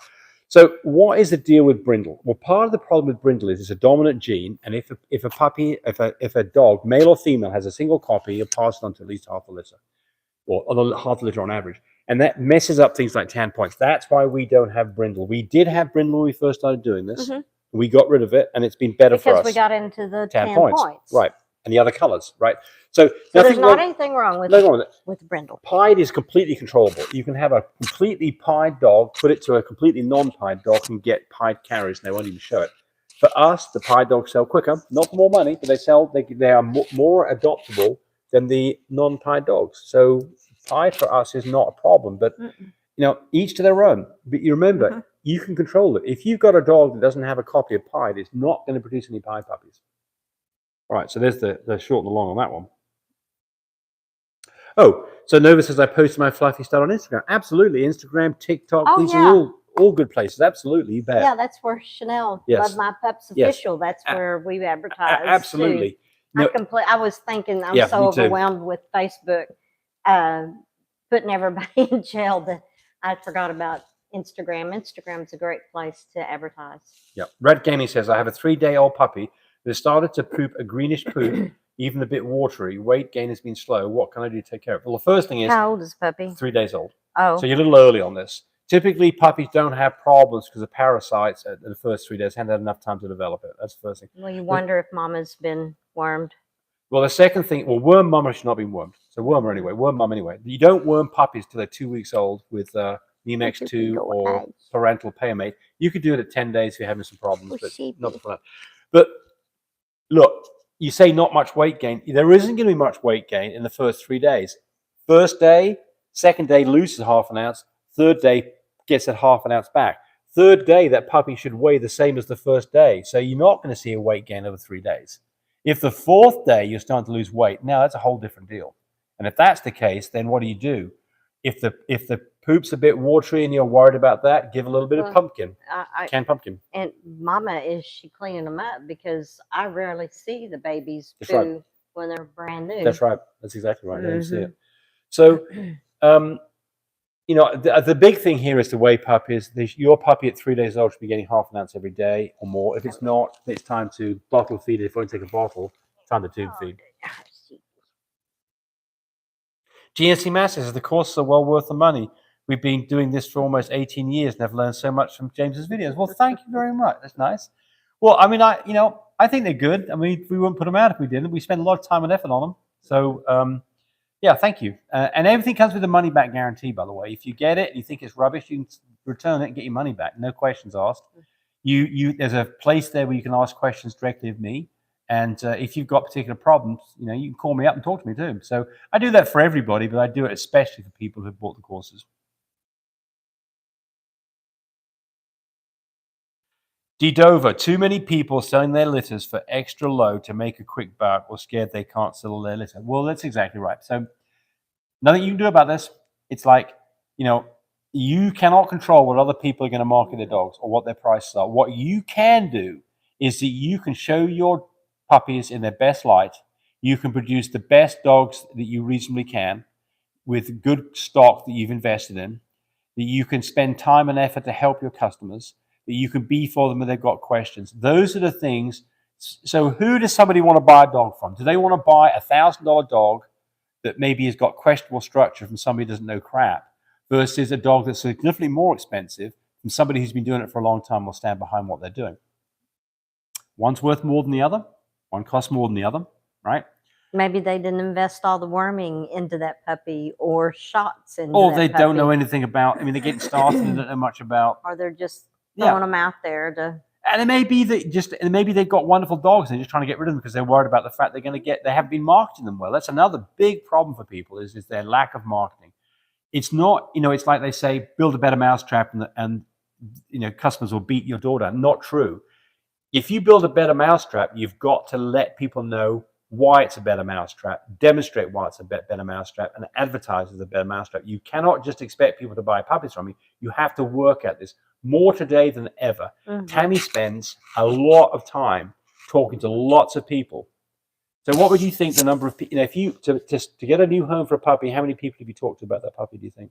So what is the deal with brindle? Well, part of the problem with brindle is it's a dominant gene, and if a dog, male or female, has a single copy, you'll pass it on to at least half a litter, or half a litter on average. And that messes up things like tan points. That's why we don't have brindle. We did have brindle when we first started doing this. We got rid of it, and it's been better for us. Because we got into the tan points. Right, and the other colors, right? So there's not anything wrong with with brindle. Pied is completely controllable. You can have a completely pied dog, put it to a completely non-pied dog, and get pied carriers, and they won't even show it. For us, the pied dogs sell quicker, not for more money, but they are more adoptable than the non-pied dogs. So pied for us is not a problem, but each to their own. But you remember, you can control it. If you've got a dog that doesn't have a copy of pied, it's not going to produce any pied puppies. All right, so there's the short and the long on that one. Oh, so Nova says I posted my fluffy stuff on Instagram. Absolutely, Instagram, TikTok, these are all good places. Absolutely, you bet. Yeah, that's where Chanel, Love My Pups official. That's where we advertise. Absolutely. I was thinking, I'm so overwhelmed with Facebook, putting everybody in jail that I forgot about Instagram. Instagram's a great place to advertise. Yeah. Red Gaming says I have a 3-day-old puppy that started to poop a greenish poop, even a bit watery. Weight gain has been slow. What can I do to take care of it? Well, the first thing is, how old is the puppy? 3 days old. Oh, so you're a little early on this. Typically, puppies don't have problems because of parasites at the first 3 days. Haven't had enough time to develop it. That's the first thing. Well, you wonder if mama's been wormed. Well, the second thing, worm mama should not be wormed. So worm mum anyway. You don't worm puppies till they're 2 weeks old with Nemex 2 or parental Pyometra. You could do it at 10 days if you're having some problems, but not before that. But look, you say not much weight gain. There isn't going to be much weight gain in the first 3 days. First day, second day loses half an ounce. Third day gets that half an ounce back. Third day, that puppy should weigh the same as the first day. So you're not going to see a weight gain over 3 days. If the fourth day you're starting to lose weight, now that's a whole different deal. And if that's the case, then what do? If the poop's a bit watery and you're worried about that, give a little bit of pumpkin, canned pumpkin. And Mama, is she cleaning them up? Because I rarely see the babies poo when they're brand new. That's right. That's exactly right. You see it. So, the big thing here is to weigh puppies. Your puppy at 3 days old should be getting half an ounce every day or more. If it's not, it's time to bottle feed it. If you want to take a bottle, time to tube feed. GNC Mass says the courses are well worth the money. We've been doing this for almost 18 years and have learned so much from James's videos. Well, thank you very much. That's nice. Well, I mean, I think they're good. I mean, we wouldn't put them out if we didn't. We spend a lot of time and effort on them. So, yeah, thank you. And everything comes with a money-back guarantee, by the way. If you get it and you think it's rubbish, you can return it and get your money back. No questions asked. There's a place there where you can ask questions directly of me. And if you've got particular problems, you can call me up and talk to me too. So I do that for everybody, but I do it especially for people who've bought the courses. D-Dover, too many people selling their litters for extra low to make a quick buck or scared they can't sell their litter. Well, that's exactly right. So nothing you can do about this. It's like, you cannot control what other people are going to market their dogs or what their prices are. What you can do is that you can show your puppies in their best light. You can produce the best dogs that you reasonably can with good stock that you've invested in, that you can spend time and effort to help your customers, that you can be for them when they've got questions. Those are the things. So who does somebody want to buy a dog from? Do they want to buy a $1,000 dog that maybe has got questionable structure from somebody who doesn't know crap versus a dog that's significantly more expensive from somebody who's been doing it for a long time will stand behind what they're doing? One's worth more than the other. One costs more than the other, right? Maybe they didn't invest all the worming into that puppy or shots into or that they puppy. don't know anything about, they're getting started and don't know much about. Or they're just throwing them out there to... And it may be that maybe they've got wonderful dogs and they're just trying to get rid of them because they're worried about the fact they haven't been marketing them well. That's another big problem for people is their lack of marketing. It's not, it's like they say, build a better mousetrap and customers will beat your door down. Not true. If you build a better mousetrap, you've got to let people know why it's a better mousetrap, demonstrate why it's a better mousetrap, and advertise as a better mousetrap. You cannot just expect people to buy puppies from you. You have to work at this more today than ever. Mhm. Tammy spends a lot of time talking to lots of people. So what would you think the number of people, if you, to get a new home for a puppy, how many people have you talked to about that puppy, do you think?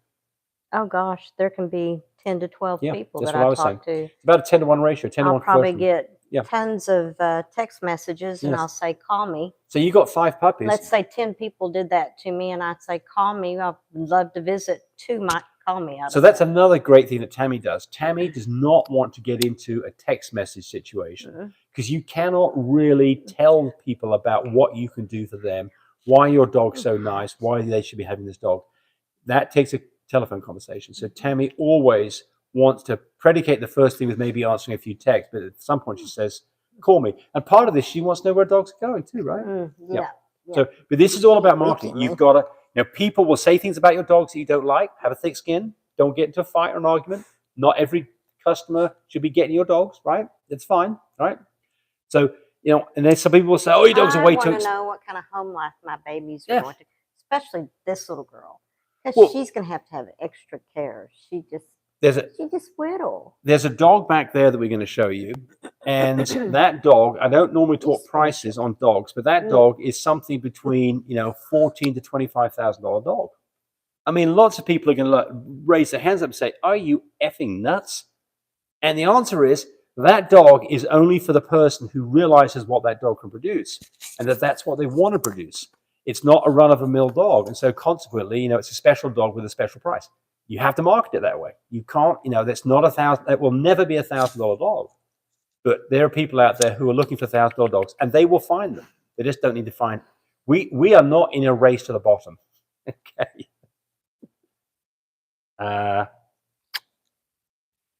Oh gosh, there can be 10 to 12 people that's that what I was talk to. It's about a 10 to 1 ratio, 10 to 1 I'll probably proportion. get tons of text messages and Yes. I'll say, call me. So you got 5 puppies. Let's say 10 people did that to me and I'd say, call me. I'd love to visit. 2 might call me out So of that's that. another great thing that Tammy does. Tammy does not want to get into a text message situation because you cannot really tell people about what you can do for them, why your dog's so nice, why they should be having this dog. That takes a telephone conversation. So Tammy always wants to predicate the first thing with maybe answering a few texts, but at some point she says, call me. And part of this, she wants to know where dogs are going too, right? Yeah. So, but this is all about marketing. You've got to, people will say things about your dogs that you don't like. Have a thick skin. Don't get into a fight or an argument. Not every customer should be getting your dogs, right? That's fine, right? So, and then some people will say, oh, your dogs are way too I want to know what kind of home life my babies are going to, especially this little girl. Because she's going to have extra care. She just whittle. There's a dog back there that we're going to show you. And that dog, I don't normally talk prices on dogs, but that dog is something between, $14,000 to $25,000 dog. I mean, lots of people are going to raise their hands up and say, are you effing nuts? And the answer is, that dog is only for the person who realizes what that dog can produce and that's what they want to produce. It's not a run-of-the-mill dog. And so consequently, it's a special dog with a special price. You have to market it that way. You can't, that's not it will never be $1,000 dog. But there are people out there who are looking for $1,000 dogs and they will find them. They just don't need to find. We are not in a race to the bottom. Okay.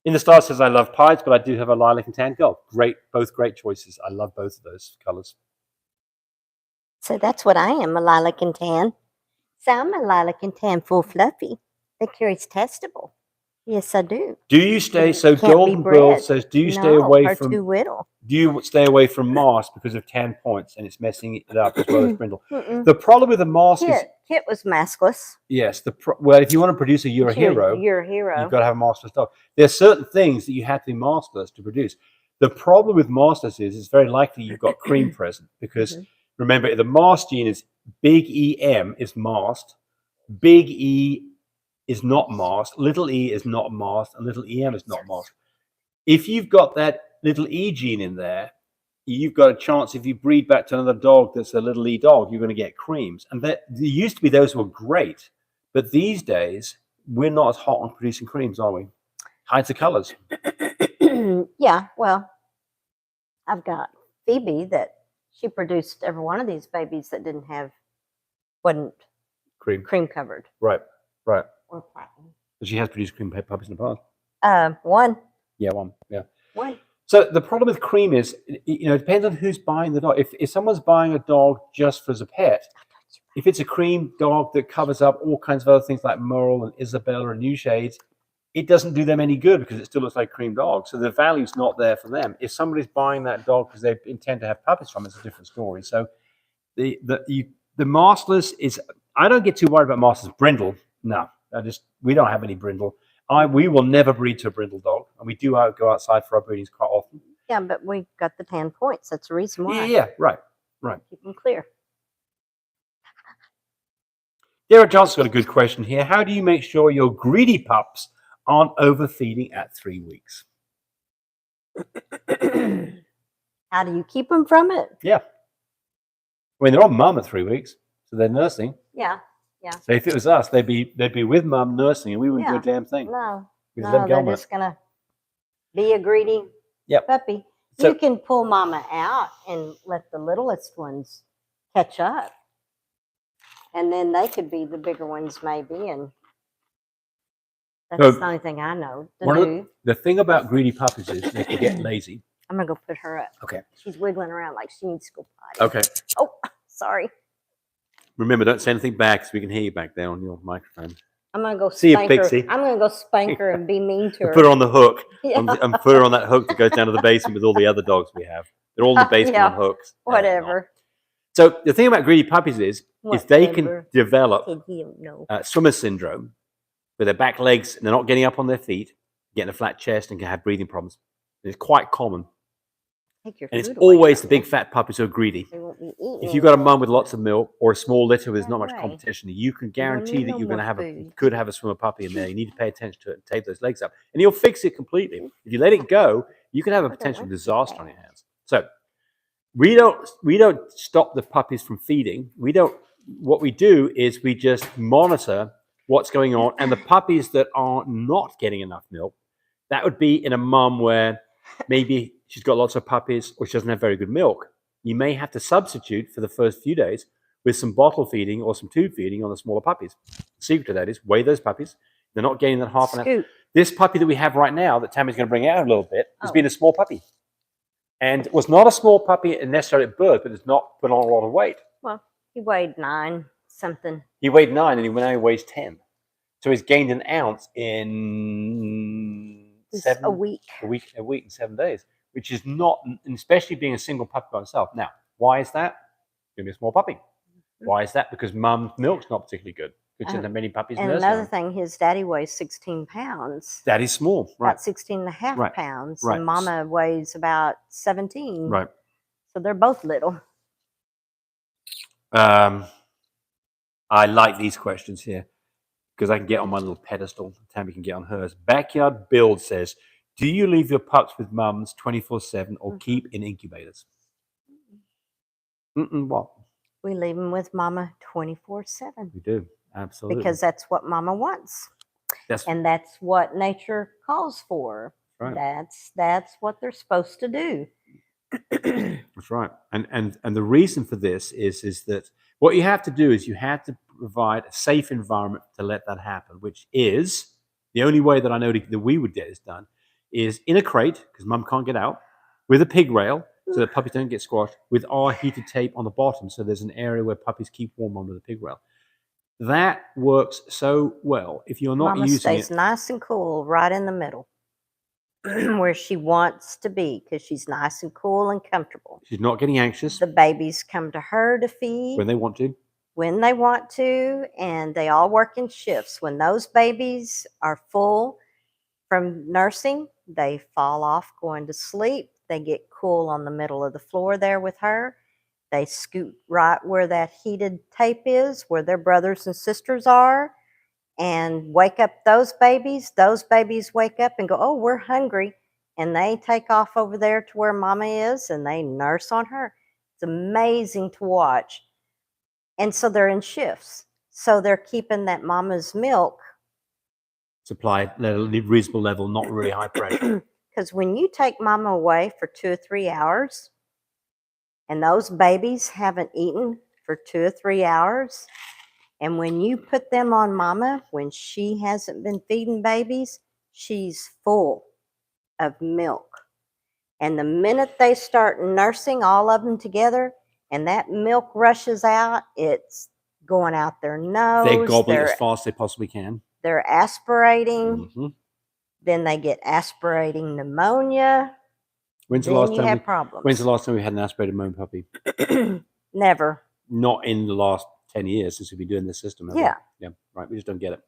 In the Star says, I love pies, but I do have a lilac and tan girl. Both great choices. I love both of those colors. So that's what I am, a lilac and tan. So I'm a lilac and tan full fluffy. The cure's testable. Yes, I do. Do you stay, so Golden Bill says, do you stay away from, too little. Do you stay away from mask because of 10 points and it's messing it up as well as brindle? The problem with the mask is... Kit was maskless. Yes. Well, if you want to produce a You're a Hero, you've got to have a maskless dog. There's certain things that you have to be maskless to produce. The problem with maskless is it's very likely you've got cream present because remember, the masked gene is big EM is masked, big E is not masked, little e is not masked, and little em is not masked. If you've got that little e gene in there, you've got a chance if you breed back to another dog that's a little e dog, you're going to get creams. And there used to be those who were great, but these days we're not as hot on producing creams, are we? Hides the colors. Yeah, well, I've got Phoebe that she produced every one of these babies that wasn't cream covered. Right. Or platinum. But she has produced cream puppies in the past. One. Yeah, one. Yeah. One. So the problem with cream is, it depends on who's buying the dog. If someone's buying a dog just for as a pet, if it's a cream dog that covers up all kinds of other things like Merle and Isabella and New Shades, it doesn't do them any good because it still looks like a cream dog. So the value's not there for them. If somebody's buying that dog because they intend to have puppies from it, it's a different story. So the maskless is, I don't get too worried about maskless. Brindle, no. We don't have any brindle. We will never breed to a brindle dog, and we do go outside for our breedings quite often. Yeah, but we got the 10 points. That's the reason why. Yeah, right. Keep them clear. Derek Johnson's got a good question here. How do you make sure your greedy pups aren't overfeeding at 3 weeks? How do you keep them from it? Yeah. I mean, they're on mum at 3 weeks, so they're nursing. Yeah. So if it was us, they'd be with mum nursing, and we wouldn't do a damn thing. No, they're just gonna be a greedy puppy. So, you can pull mama out and let the littlest ones catch up, and then they could be the bigger ones, maybe. And that's the only thing I know to do. The thing about greedy puppies is they can get lazy. I'm gonna go put her up. Okay. She's wiggling around like she needs to go potty. Okay. Oh, sorry. Remember, don't say anything back so we can hear you back there on your microphone. I'm gonna go See you, spank her. Pixie. I'm gonna go spank her and be mean to her. Put her on the hook. Yeah. And put her on that hook that goes down to the basement with all the other dogs we have. They're all in the basement Yeah, on hooks. No, they're not. Whatever. So the thing about greedy puppies is if they can Whatever. develop You don't know. swimmer syndrome with their back legs and they're not getting up on their feet, getting a flat chest and can have breathing problems. It's quite common. Take your And it's food away always the from big them. fat puppies who are greedy. They won't be eating If you've got a anymore. mum with lots of milk or a small litter where there's not much That way. competition, you can won't guarantee need that no you're going to more have food. could have a swimmer puppy in there. You need to pay attention to it and take those legs up, and you'll fix it completely. If you let it go, you can have a I don't potential like disaster that. on your hands. So we don't stop the puppies from feeding. We don't. What we do is we just monitor what's going on, and the puppies that are not getting enough milk, that would be in a mum where maybe she's got lots of puppies or she doesn't have very good milk. You may have to substitute for the first few days with some bottle feeding or some tube feeding on the smaller puppies. The secret to that is weigh those puppies. They're not getting that half an hour. Scoot. This puppy that we have right now that Tammy's going to bring out a little bit has Oh. been a small puppy. And was not a small puppy necessarily at birth, but has not put on a lot of weight. Well, he weighed 9 something. He weighed 9 and now he weighs 10. So he's gained an ounce in It's 7 a week. a week and 7 days, which is not, and especially being a single puppy by himself. Now, why is that? Going to be a small puppy. Why is that? Because mum's milk's not particularly good. Because she doesn't have many puppies in And the another nursery. thing, his daddy weighs 16 pounds. That is small, right? About 16 and a half Right. pounds. Right. And mama weighs about 17. Right. So they're both little. I like these questions here because I can get on my little pedestal. Tammy can get on hers. Backyard Build says, do you leave your pups with mums 24/7 or keep in incubators? What? We leave them with mama 24/7 We do. Absolutely. because that's what mama wants. that's And that's what nature calls for. right. That's what they're supposed to do. That's right. And the reason for this is that what you have to do is you have to provide a safe environment to let that happen, which is the only way that I know that we would get this done is in a crate, because mum can't get out, with a pig rail so that puppies don't get squashed, with our heated tape on the bottom. So there's an area where puppies keep warm under the pig rail. That works so well. If you're not Mama using stays it, nice and cool right in the middle where she wants to be because she's nice and cool and comfortable. she's not getting anxious The babies come to her to feed when they want to. when they want to, and they all work in shifts. When those babies are full from nursing, they fall off going to sleep. They get cool on the middle of the floor there with her. They scoot right where that heated tape is, where their brothers and sisters are, and wake up those babies. Those babies wake up and go, oh, we're hungry. And they take off over there to where mama is and they nurse on her. It's amazing to watch. And so they're in shifts. So they're keeping that mama's milk. Supply at a reasonable level, not really high pressure. Because when you take mama away for 2 or 3 hours and those babies haven't eaten for 2 or 3 hours, and when you put them on mama, when she hasn't been feeding babies, she's full of milk. And the minute they start nursing all of them together and that milk rushes out, it's going out their nose. They're gobbling as fast as they possibly can. They're aspirating. Mhm. Then they get aspirating pneumonia. When's the Then last you time? have problems. When's the last time we had an aspirated moan puppy? Never. Not in the last 10 years since we've been doing this system. have we? Yeah. Yeah. Right. We just don't get it.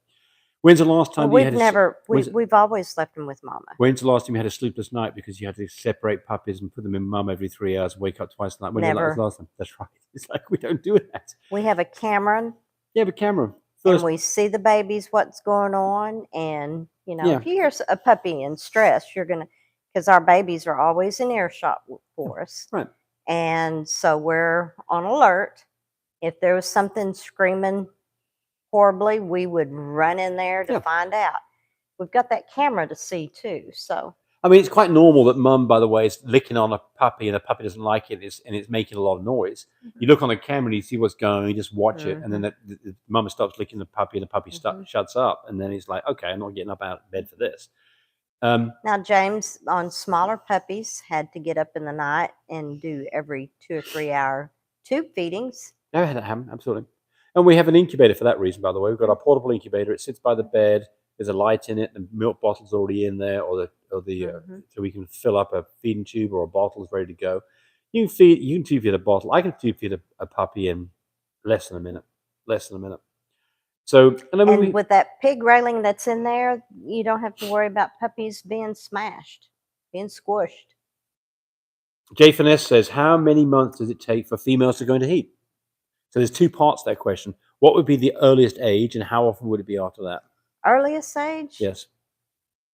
When's the last time Well, you had we've always left them with mama. When's the last time you had a sleepless night because you had to separate puppies and put them in mum every 3 hours, wake up twice a night? When was Never. the last time? That's right. It's like we don't do that. We have a camera Yeah, but camera. and First, we see the babies, what's going on. And, you know, Yeah. if you hear a puppy in stress, you're going to, because our babies are always in earshot for us. right. And so we're on alert. If there was something screaming horribly, we would run in there to Yeah. find out. We've got that camera to see too. So I mean, it's quite normal that mum, by the way, is licking on a puppy and the puppy doesn't like it and it's making a lot of noise. You look on the camera and you see what's going on, you just watch it, and then the mum stops licking the puppy and the puppy shuts up. And then he's like, okay, I'm not getting up out of bed for this. Now, James, on smaller puppies, had to get up in the night and do every 2 or 3 hour tube feedings. Never had that happen, absolutely. And we have an incubator for that reason, by the way. We've got our portable incubator. It sits by the bed. There's a light in it. The milk bottle's already in there, so we can fill up a feeding tube or a bottle is ready to go. You can tube feed a bottle. I can tube feed a puppy in less than a minute. So, and with that pig railing that's in there, you don't have to worry about puppies being smashed, being squished. Jay Finesse says, how many months does it take for females to go into heat? So there's two parts to that question. What would be the earliest age, and how often would it be after that? Earliest age? Yes.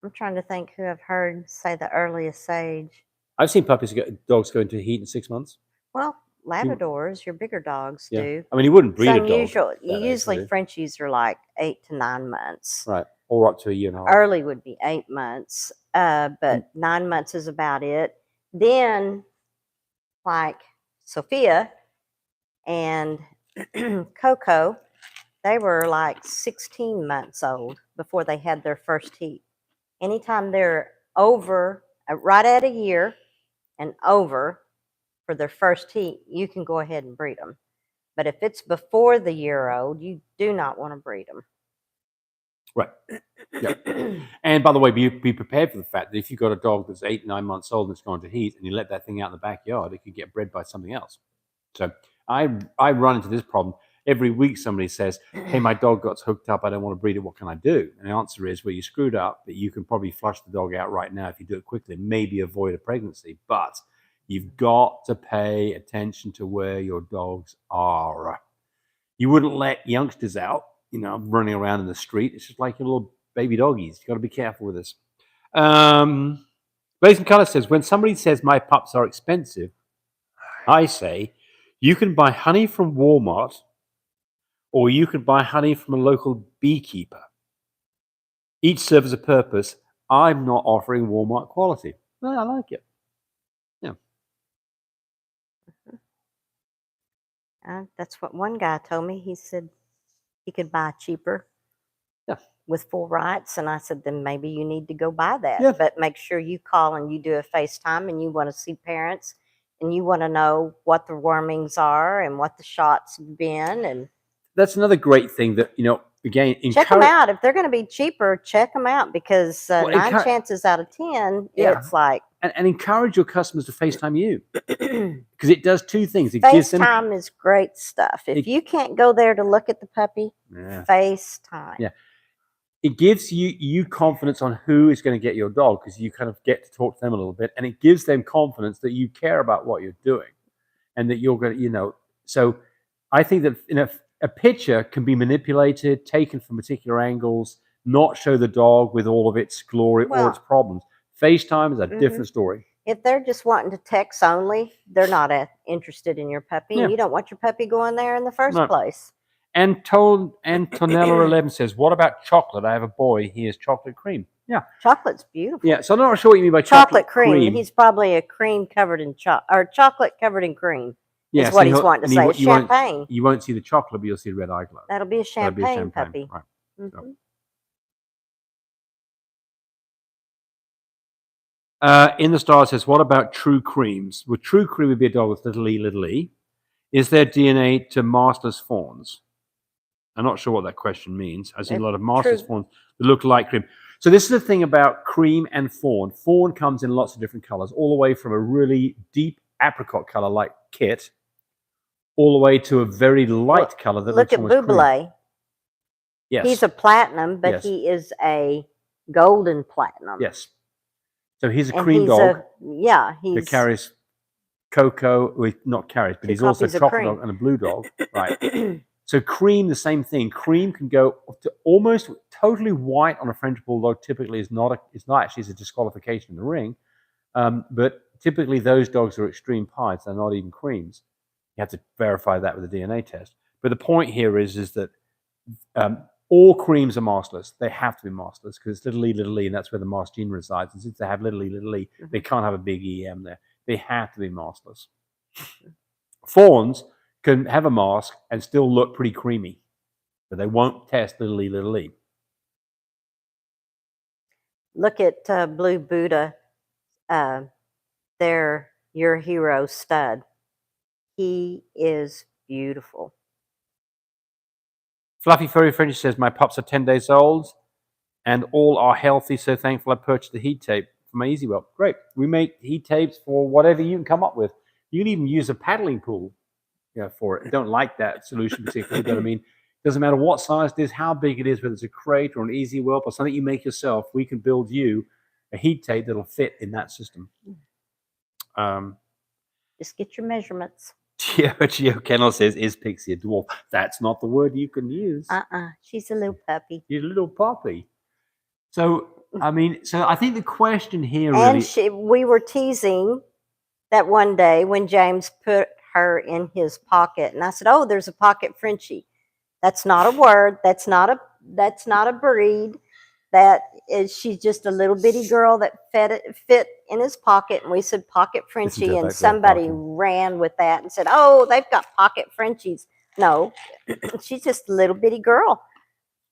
I'm trying to think who I've heard say the earliest age. I've seen dogs go into heat in 6 months. Well, Labradors, your bigger dogs do. I mean, you wouldn't breed It's a dog. unusual. Usually Frenchies are like 8 to 9 months. Right, or up to a year and a half. Early would be 8 months, but 9 months is about it. Then, like Sophia and Coco, they were like 16 months old before they had their first heat. Anytime they're over, right at a year and over for their first heat, you can go ahead and breed them. But if it's before the year old, you do not want to breed them. Right. Yeah. And by the way, be prepared for the fact that if you've got a dog that's 8, 9 months old and it's gone to heat, and you let that thing out in the backyard, it could get bred by something else. So I run into this problem every week. Somebody says, "Hey, my dog got hooked up. I don't want to breed it. What can I do?" And the answer is, well, you screwed up, but you can probably flush the dog out right now if you do it quickly. Maybe avoid a pregnancy, but you've got to pay attention to where your dogs are. You wouldn't let youngsters out, running around in the street. It's just like your little baby doggies. You've got to be careful with this. Blazing Color says, when somebody says my pups are expensive, I say, you can buy honey from Walmart or you can buy honey from a local beekeeper. Each serves a purpose. I'm not offering Walmart quality. Well, I like it. Yeah. That's what one guy told me. He said he could buy cheaper with full rights. And I said, then maybe you need to go buy that. Yeah. But make sure you call and you do a FaceTime and you want to see parents and you want to know what the wormings are and what the shots have been. And that's another great thing that, again, check them out. If they're going to be cheaper, check them out because 9 chances out of 10, it's like. And encourage your customers to FaceTime you because it does two things. FaceTime is great stuff. If you can't go there to look at the puppy, FaceTime. Yeah. It gives you confidence on who is going to get your dog because you kind of get to talk to them a little bit, and it gives them confidence that you care about what you're doing and that you're going to, So I think that a picture can be manipulated, taken from particular angles, not show the dog with all of its glory or its problems. FaceTime is a different story. If they're just wanting to text only, they're not interested in your puppy. Yeah. You don't want your puppy going there in the first place. And Tonella 11 says, what about chocolate? I have a boy. He has chocolate cream. Yeah. Chocolate's beautiful. Yeah. So I'm not sure what you mean by chocolate cream. He's probably a cream covered in chocolate covered in cream. Yes, is what he's wanting to say. Champagne. You won't see the chocolate, but you'll see the red eye glow. That'll be a champagne puppy. Right. Mm-hmm. In the Star says, what about true creams? Well, true cream would be a dog with little e. Is there DNA to masters fawns? I'm not sure what that question means. I've seen a lot of masters fawns that look like cream. So this is the thing about cream and fawn. Fawn comes in lots of different colors, all the way from a really deep apricot color like Kit, all the way to a very light color that looks almost cream. Look at Buble. Yes. He's a platinum, but he is a golden platinum. Yes. So he's a cream dog. He carries cocoa. Well, not carries, but he's also a chocolate dog and a blue dog. Right. So cream, the same thing. Cream can go to almost totally white on a French bulldog. Typically, it's not actually a disqualification in the ring. But typically, those dogs are extreme pies. They're not even creams. You have to verify that with a DNA test. But the point here is that all creams are mastless. They have to be mastless because it's little e, and that's where the mast gene resides. And since they have little e, they can't have a big EM there. They have to be mastless. Fawns can have a mask and still look pretty creamy, but they won't test little e. Look at Blue Buddha. They're your hero stud. He is beautiful. Fluffy Furry Frenchie says, my pups are 10 days old and all are healthy, so thankful I purchased the heat tape for my Easy Whelp. Great. We make heat tapes for whatever you can come up with. You can even use a paddling pool for it. I don't like that solution particularly, but I mean, it doesn't matter what size it is, how big it is, whether it's a crate or an Easy Whelp or something you make yourself, we can build you a heat tape that'll fit in that system. Just get your measurements. Gio Kennel says, is Pixie a dwarf? That's not the word you can use. She's a little puppy. She's a little puppy. So, I mean, I think the question here really... And we were teasing that one day when James put her in his pocket. And I said, oh, there's a pocket Frenchie. That's not a word. That's not a breed. She's just a little bitty girl that fit in his pocket, and we said pocket Frenchie, and somebody ran with that and said, "Oh, they've got pocket Frenchies." No, she's just a little bitty girl,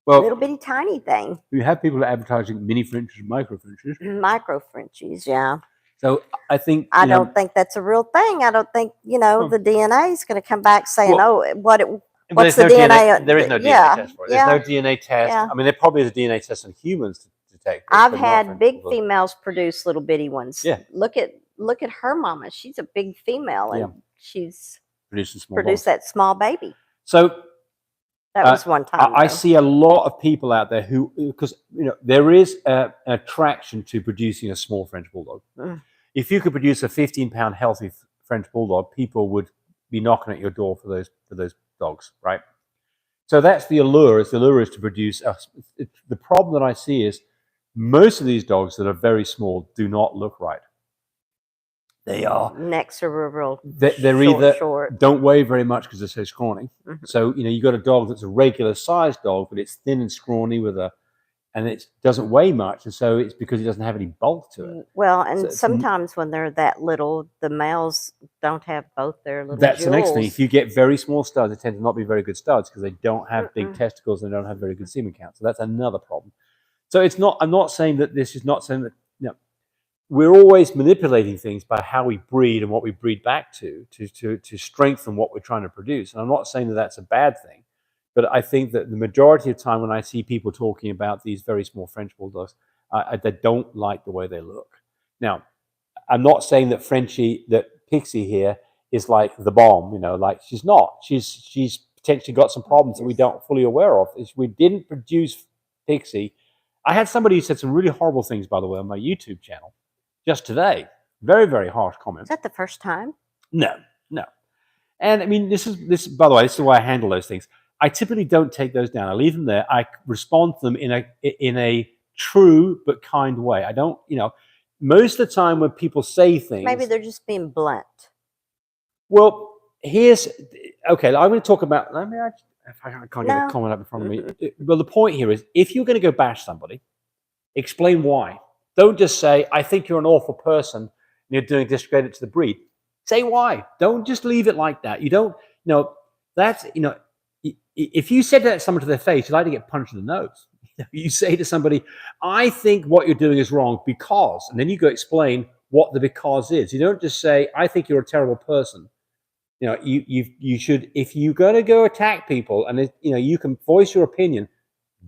little bitty tiny thing. We have people advertising mini Frenchies, micro Frenchies. Micro Frenchies, yeah. So I think I don't think that's a real thing. I don't think the DNA is going to come back saying, what's the DNA? There is no DNA test for it. There's no DNA test. I mean, there probably is a DNA test on humans to detect. I've had big females produce little bitty ones. Yeah. Look at her mama. She's a big female, and she's produced that small baby. So that was one time. I see a lot of people out there who, because there is an attraction to producing a small French bulldog. If you could produce a 15-pound healthy French bulldog, people would be knocking at your door for those dogs, right? So that's the allure. The allure is to produce. The problem that I see is most of these dogs that are very small do not look right. They are necks are real. They're either short. Don't weigh very much because they're so scrawny. So you got a dog that's a regular sized dog, but it's thin and scrawny and it doesn't weigh much, and so it's because it doesn't have any bulk to it. Well, and sometimes when they're that little, the males don't have both their little That's jewels. The next thing. If you get very small studs, they tend to not be very good studs because they don't have big testicles and they don't have very good semen count. So that's another problem. So it's not. I'm not saying that this is not saying that. We're always manipulating things by how we breed and what we breed back to strengthen what we're trying to produce. And I'm not saying that that's a bad thing. But I think that the majority of time when I see people talking about these very small French bulldogs, they don't like the way they look. Now, I'm not saying that Pixie here is like the bomb, like she's not. She's potentially got some problems that we don't fully aware of. We didn't produce Pixie. I had somebody who said some really horrible things, by the way, on my YouTube channel just today. Very, very harsh comments. Is that the first time? No. And I mean, this is by the way, this is the way I handle those things. I typically don't take those down. I leave them there. I respond to them in a true but kind way. I don't, most of the time when people say things, maybe they're just being blunt. Well, okay. I'm going to talk about. If I can't get a comment up in front of me. Well, the point here is, if you're going to go bash somebody, explain why. Don't just say, "I think you're an awful person and you're doing discredit to the breed." Say why. Don't just leave it like that. You don't. That's if you said that to someone to their face, you'd like to get punched in the nose. You say to somebody, I think what you're doing is wrong because, and then you go explain what the because is. You don't just say, I think you're a terrible person. You should, if you're going to go attack people, and you can voice your opinion,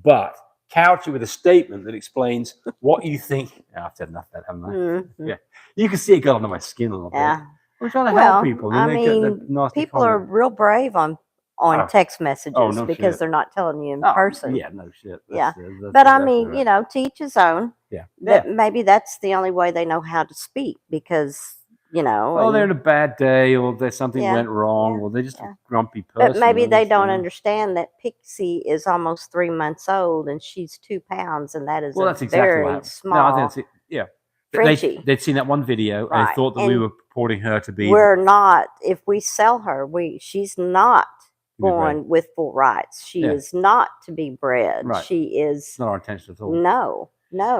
but couch it with a statement that explains what you think. I've said enough of that, haven't I? Yeah. You can see it got under my skin a little bit. We're trying to help people. I mean, people are real brave on text messages because they're not telling you in person. Yeah, no shit. That's but I mean, to each his own. Yeah. Maybe that's the only way they know how to speak because, well, they're in a bad day or there's something went wrong or they're just a grumpy person. But maybe they don't understand that Pixie is almost 3 months old and she's 2 pounds and that is that's very small. No, I think Frenchie. They'd seen that one video and they thought that we were purporting her to be. We're not. If we sell her, she's not born with full rights. She is not to be bred. Right. She is. It's not our intention at all. No.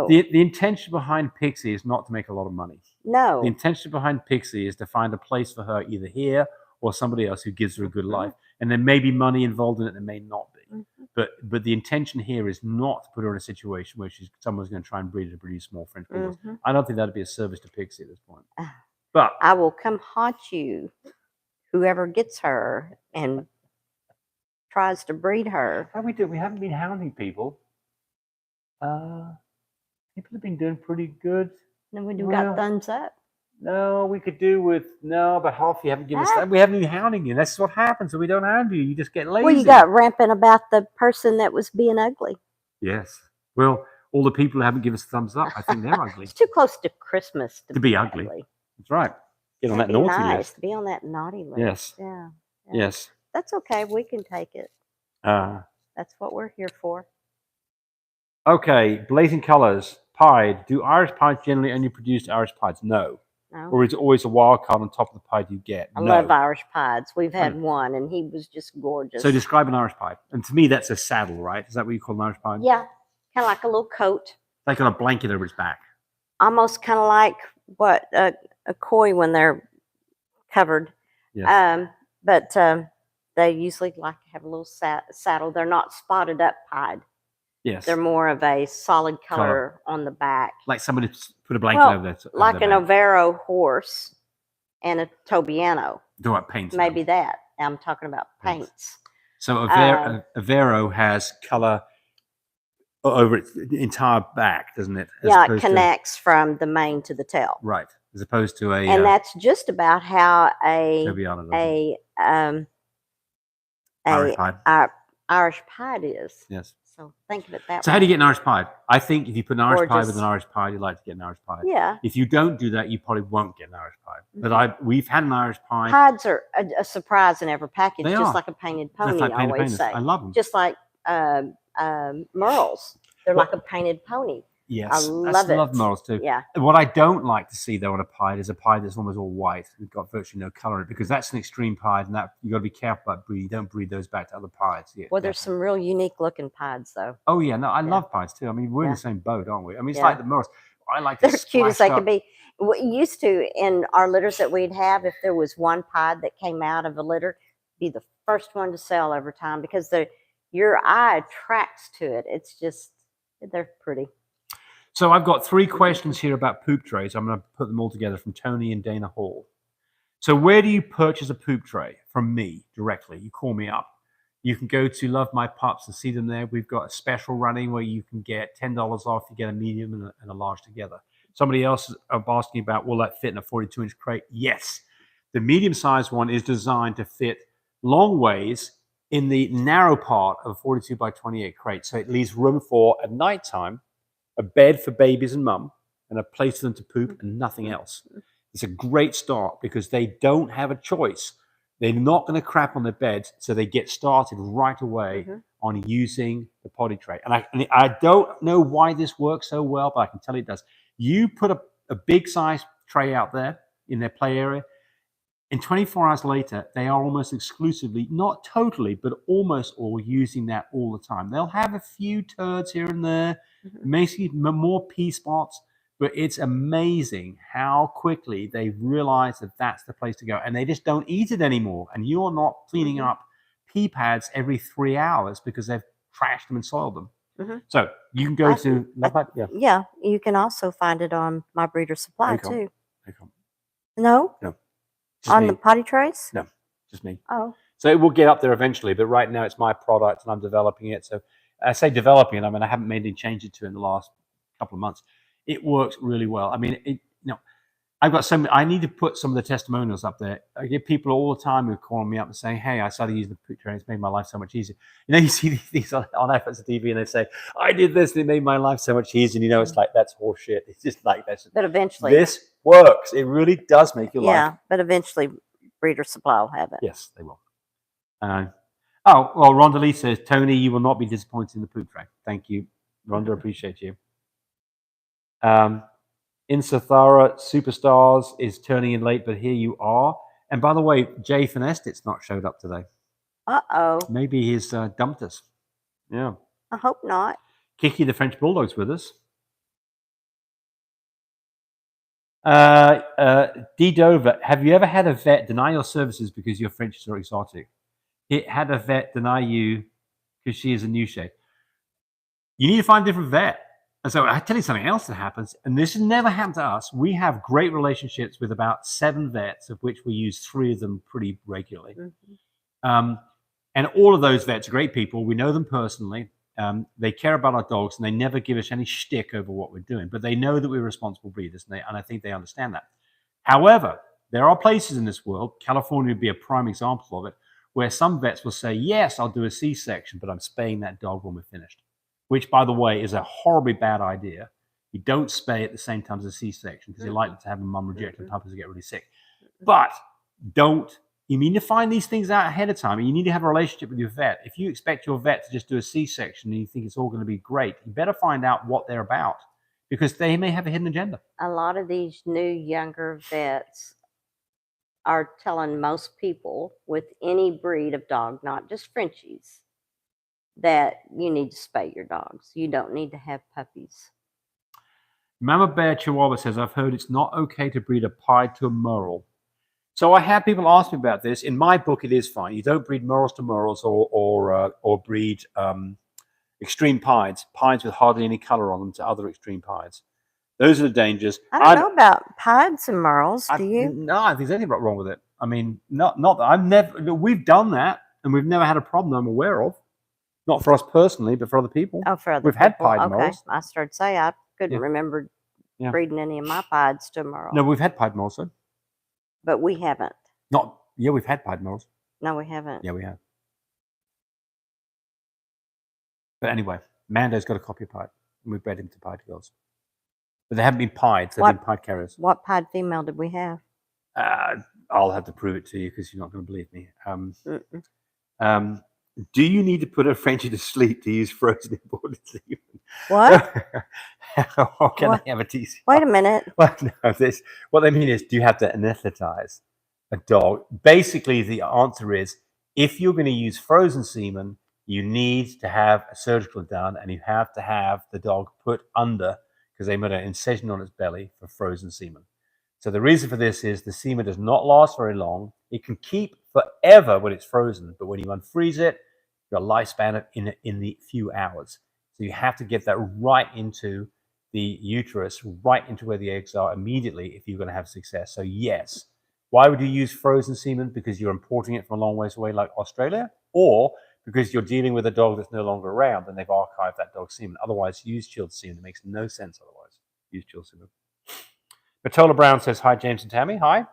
The intention behind Pixie is not to make a lot of money. No. The intention behind Pixie is to find a place for her either here or somebody else who gives her a good life. And there may be money involved in it, there may not be. But the intention here is not to put her in a situation where someone's going to try and breed her to produce small French Bulldogs. I don't think that'd be a service to Pixie at this point. But I will come haunt you, whoever gets her and tries to breed her. how we do? We haven't been hounding people. People have been doing pretty good. Then we got thumbs up. No, we could do with but half you haven't given us. We haven't been hounding you. That's what happens when we don't hound you. You just get lazy. Well, you got rampant about the person that was being ugly. Yes. Well, all the people who haven't given us a thumbs up, I think they're ugly. It's too close to Christmas to be ugly. That's right. Get on that naughty list. To be on that naughty list. Yes. Yeah. Yes. That's okay. We can take it. That's what we're here for. Okay. Blazing colors. Pied. Do Irish pieds generally only produce Irish pieds? No. No. Or is it always a wild card on top of the pied you get? I love Irish pieds. We've had one, and he was just gorgeous. So describe an Irish pied. And to me, that's a saddle, right? Is that what you call an Irish pied? Yeah. Kind of like a little coat. Like got a blanket over its back. Almost kind of like what a koi when they're covered. Yes. But they usually like to have a little saddle. They're not spotted up pied. Yes. They're more of a solid color on the back. Like somebody put a blanket over there. Like an Overo horse and a Tobiano. Do what paints? Maybe that. I'm talking about paints. So Overo has color over its entire back, doesn't it? It connects from the mane to the tail. Right. As opposed to a... And that's just about how Irish pied is. Yes. So think of it that way. So how do you get an Irish pied? I think if you put an Irish pied with an Irish pied, you'd like to get an Irish pied. Yeah. If you don't do that, you probably won't get an Irish pied. But we've had an Irish pied. Pieds are a surprise in every package, They just are. like a painted pony, Like I always say. I love them. Just like merles. They're like a painted pony. Yes. I love merles too. Yeah. What I don't like to see though on a pied is a pied that's almost all white and got virtually no color in it, because that's an extreme pied, and that you got to be careful about breeding. You don't breed those back to other pieds. Yeah, well, there's some real unique looking pieds though. Oh yeah, no, I love pieds too. I mean, we're in the same boat, aren't we? I mean, it's like the merles. I like they're as cute as they could be. We used to, in our litters that we'd have, if there was one pied that came out of a litter, be the first one to sell every time, because your eye attracts to it. It's just, they're pretty. So I've got 3 questions here about poop trays. I'm going to put them all together from Tony and Dana Hall. So where do you purchase a poop tray? From me directly. You call me up. You can go to Love My Pups and see them there. We've got a special running where you can get $10 off. You get a medium and a large together. Somebody else is asking about, will that fit in a 42-inch crate? Yes. The medium-sized one is designed to fit long ways in the narrow part of a 42 by 28 crate. So it leaves room for, at nighttime, a bed for babies and mum, and a place for them to poop and nothing else. It's a great start because they don't have a choice. They're not going to crap on their beds, so they get started right away on using the potty tray. And I don't know why this works so well, but I can tell you it does. You put a big size tray out there in their play area, and 24 hours later, they are almost exclusively, not totally, but almost all using that all the time. They'll have a few turds here and there, maybe more pee spots, but it's amazing how quickly they realize that that's the place to go. And they just don't eat it anymore. And you're not cleaning up pee pads every 3 hours because they've trashed them and soiled them. So you can go to... Yeah, you can also find it on My Breeder Supply too. No? No. On the potty trays? No, just me. Oh. So it will get up there eventually, but right now it's my product and I'm developing it. So I say developing it, I mean, I haven't made any changes to it in the last couple of months. It works really well. I mean, I've got I need to put some of the testimonials up there. I get people all the time who call me up and saying, hey, I started using the poop tray. It's made my life so much easier. You see these on efforts of TV and they say, I did this and it made my life so much easier. And it's like, that's horseshit. It's just like, but eventually this works. It really does make your life. Yeah, but eventually Breeder Supply will have it. Yes, they will. Well, Rhonda Lee says, Tony, you will not be disappointed in the poop tray. Thank you. Rhonda, appreciate you. Insathara Superstars is turning in late, but here you are. And by the way, Jay Finestit's not showed up today. Uh-oh. Maybe he's dumped us. Yeah. I hope not. Kiki the French Bulldog's with us. D. Dover, have you ever had a vet deny your services because your French is so exotic? It had a vet deny you because she is a new shade. You need to find a different vet. And so I tell you something else that happens, and this has never happened to us. We have great relationships with about 7 vets, of which we use 3 of them pretty regularly. And all of those vets are great people. We know them personally. They care about our dogs, and they never give us any shtick over what we're doing. But they know that we're responsible breeders, and I think they understand that. However, there are places in this world, California would be a prime example of it, where some vets will say, yes, I'll do a C-section, but I'm spaying that dog when we're finished. Which, by the way, is a horribly bad idea. You don't spay at the same time as a C-section because you're likely to have a mum reject and puppies get really sick. But you need to find these things out ahead of time. You need to have a relationship with your vet. If you expect your vet to just do a C-section and you think it's all going to be great, you better find out what they're about because they may have a hidden agenda. A lot of these new younger vets are telling most people with any breed of dog, not just Frenchies, that you need to spay your dogs. You don't need to have puppies. Mama Bear Chihuahua says, I've heard it's not okay to breed a pied to a merle. So I have people ask me about this. In my book, it is fine. You don't breed merles to merles or breed extreme pieds with hardly any color on them to other extreme pieds. Those are the dangers. I don't know about pieds and merles. Do you? No, I think there's anything wrong with it. I mean, not that I've never. We've done that, and we've never had a problem I'm aware of. Not for us personally, but for other people. Oh, for other We've people. had pied merles. I started to say I couldn't remember breeding any of my pieds to a merle. No, we've had pied merles, though. But we haven't. We've had pied merles. No, we haven't. Yeah, we have. But anyway, Mando's got a copy of pied, and we bred him to pied girls. But they haven't been pied, they've been pied carriers. What pied female did we have? I'll have to prove it to you because you're not going to believe me. Do you need to put a Frenchie to sleep to use frozen imported semen? What? Or can they have a TC? Wait a minute. Well, no, what they mean is, do you have to anesthetize a dog? Basically, the answer is, if you're going to use frozen semen, you need to have a surgical done, and you have to have the dog put under, because they made an incision on its belly for frozen semen. So the reason for this is the semen does not last very long. It can keep forever when it's frozen, but when you unfreeze it, your lifespan in the few hours. So you have to get that right into the uterus, right into where the eggs are immediately if you're going to have success. So yes. Why would you use frozen semen? Because you're importing it from a long ways away like Australia, or because you're dealing with a dog that's no longer around and they've archived that dog's semen. Otherwise, use chilled semen. It makes no sense otherwise. Use chilled semen. Patola Brown says, hi, James and Tammy. Hi.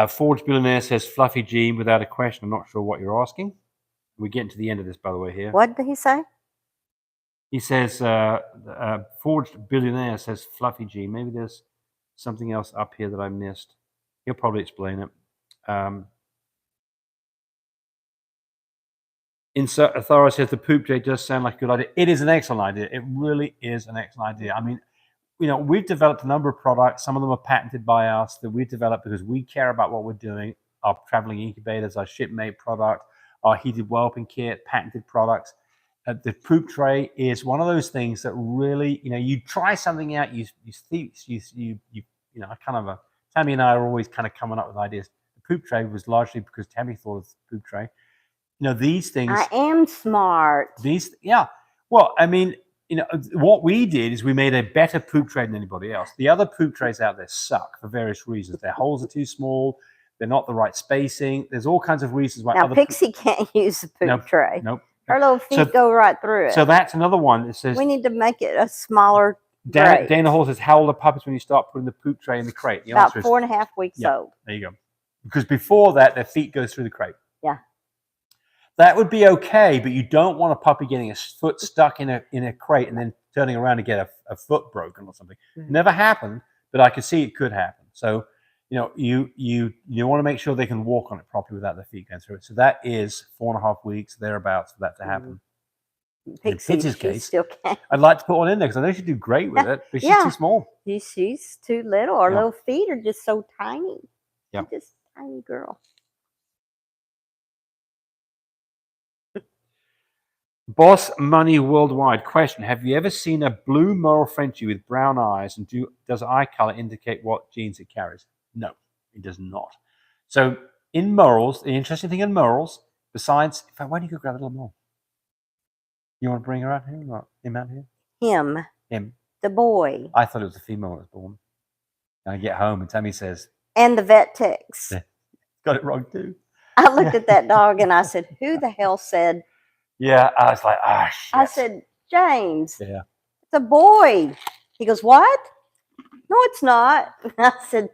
Forge Billionaire says, Fluffy Jean, without a question. I'm not sure what you're asking. We're getting to the end of this, by the way, here. What did he say? He says, Forged Billionaire says, Fluffy Jean. Maybe there's something else up here that I missed. He'll probably explain it. Insert Athora says, the poop tray does sound like a good idea. It is an excellent idea. It really is an excellent idea. I mean, we've developed a number of products. Some of them are patented by us that we've developed because we care about what we're doing. Our traveling incubators, our Shipmate product, our heated whelping kit, patented products. The poop tray is one of those things that really, you try something out, Tammy and I are always kind of coming up with ideas. The poop tray was largely because Tammy thought of the poop tray. These things. I am smart. Well, I mean, what we did is we made a better poop tray than anybody else. The other poop trays out there suck for various reasons. Their holes are too small. They're not the right spacing. There's all kinds of reasons why. Now, Pixie can't use the poop tray. Nope. Her little feet go right through it. So that's another one. It says we need to make it a smaller. Dana Hall says, how old are puppies when you start putting the poop tray in the crate? The About 4.5 weeks old. There you go. Because before that, their feet go through the crate. Yeah. That would be okay, but you don't want a puppy getting a foot stuck in a crate and then turning around to get a foot broken or something. Mm-hmm. Never happened, but I could see it could happen. So, you want to make sure they can walk on it properly without their feet going through it. So that is 4.5 weeks, thereabouts, for that to happen. Pixie's case, still can't. I'd like to put one in there because I know she'd do great with it, but she's too small. She's too little. Her little feet are just so tiny. Yeah. She's just a tiny girl. Boss Money Worldwide question: have you ever seen a blue Merle Frenchie with brown eyes, and does eye color indicate what genes it carries? No, it does not. So in Merles, the interesting thing in Merles Besides, in fact, why don't you go grab a little more? You want to bring her out here? Or him out here? Him, the boy, I thought it was a female that was born. And I get home and Tammy says, and the vet techs. got it wrong too. I looked at that dog and I said, "Who the hell said?" Yeah, I was like, shit. I said, "James, yeah. it's a boy." He goes, "What? No, it's not." I said,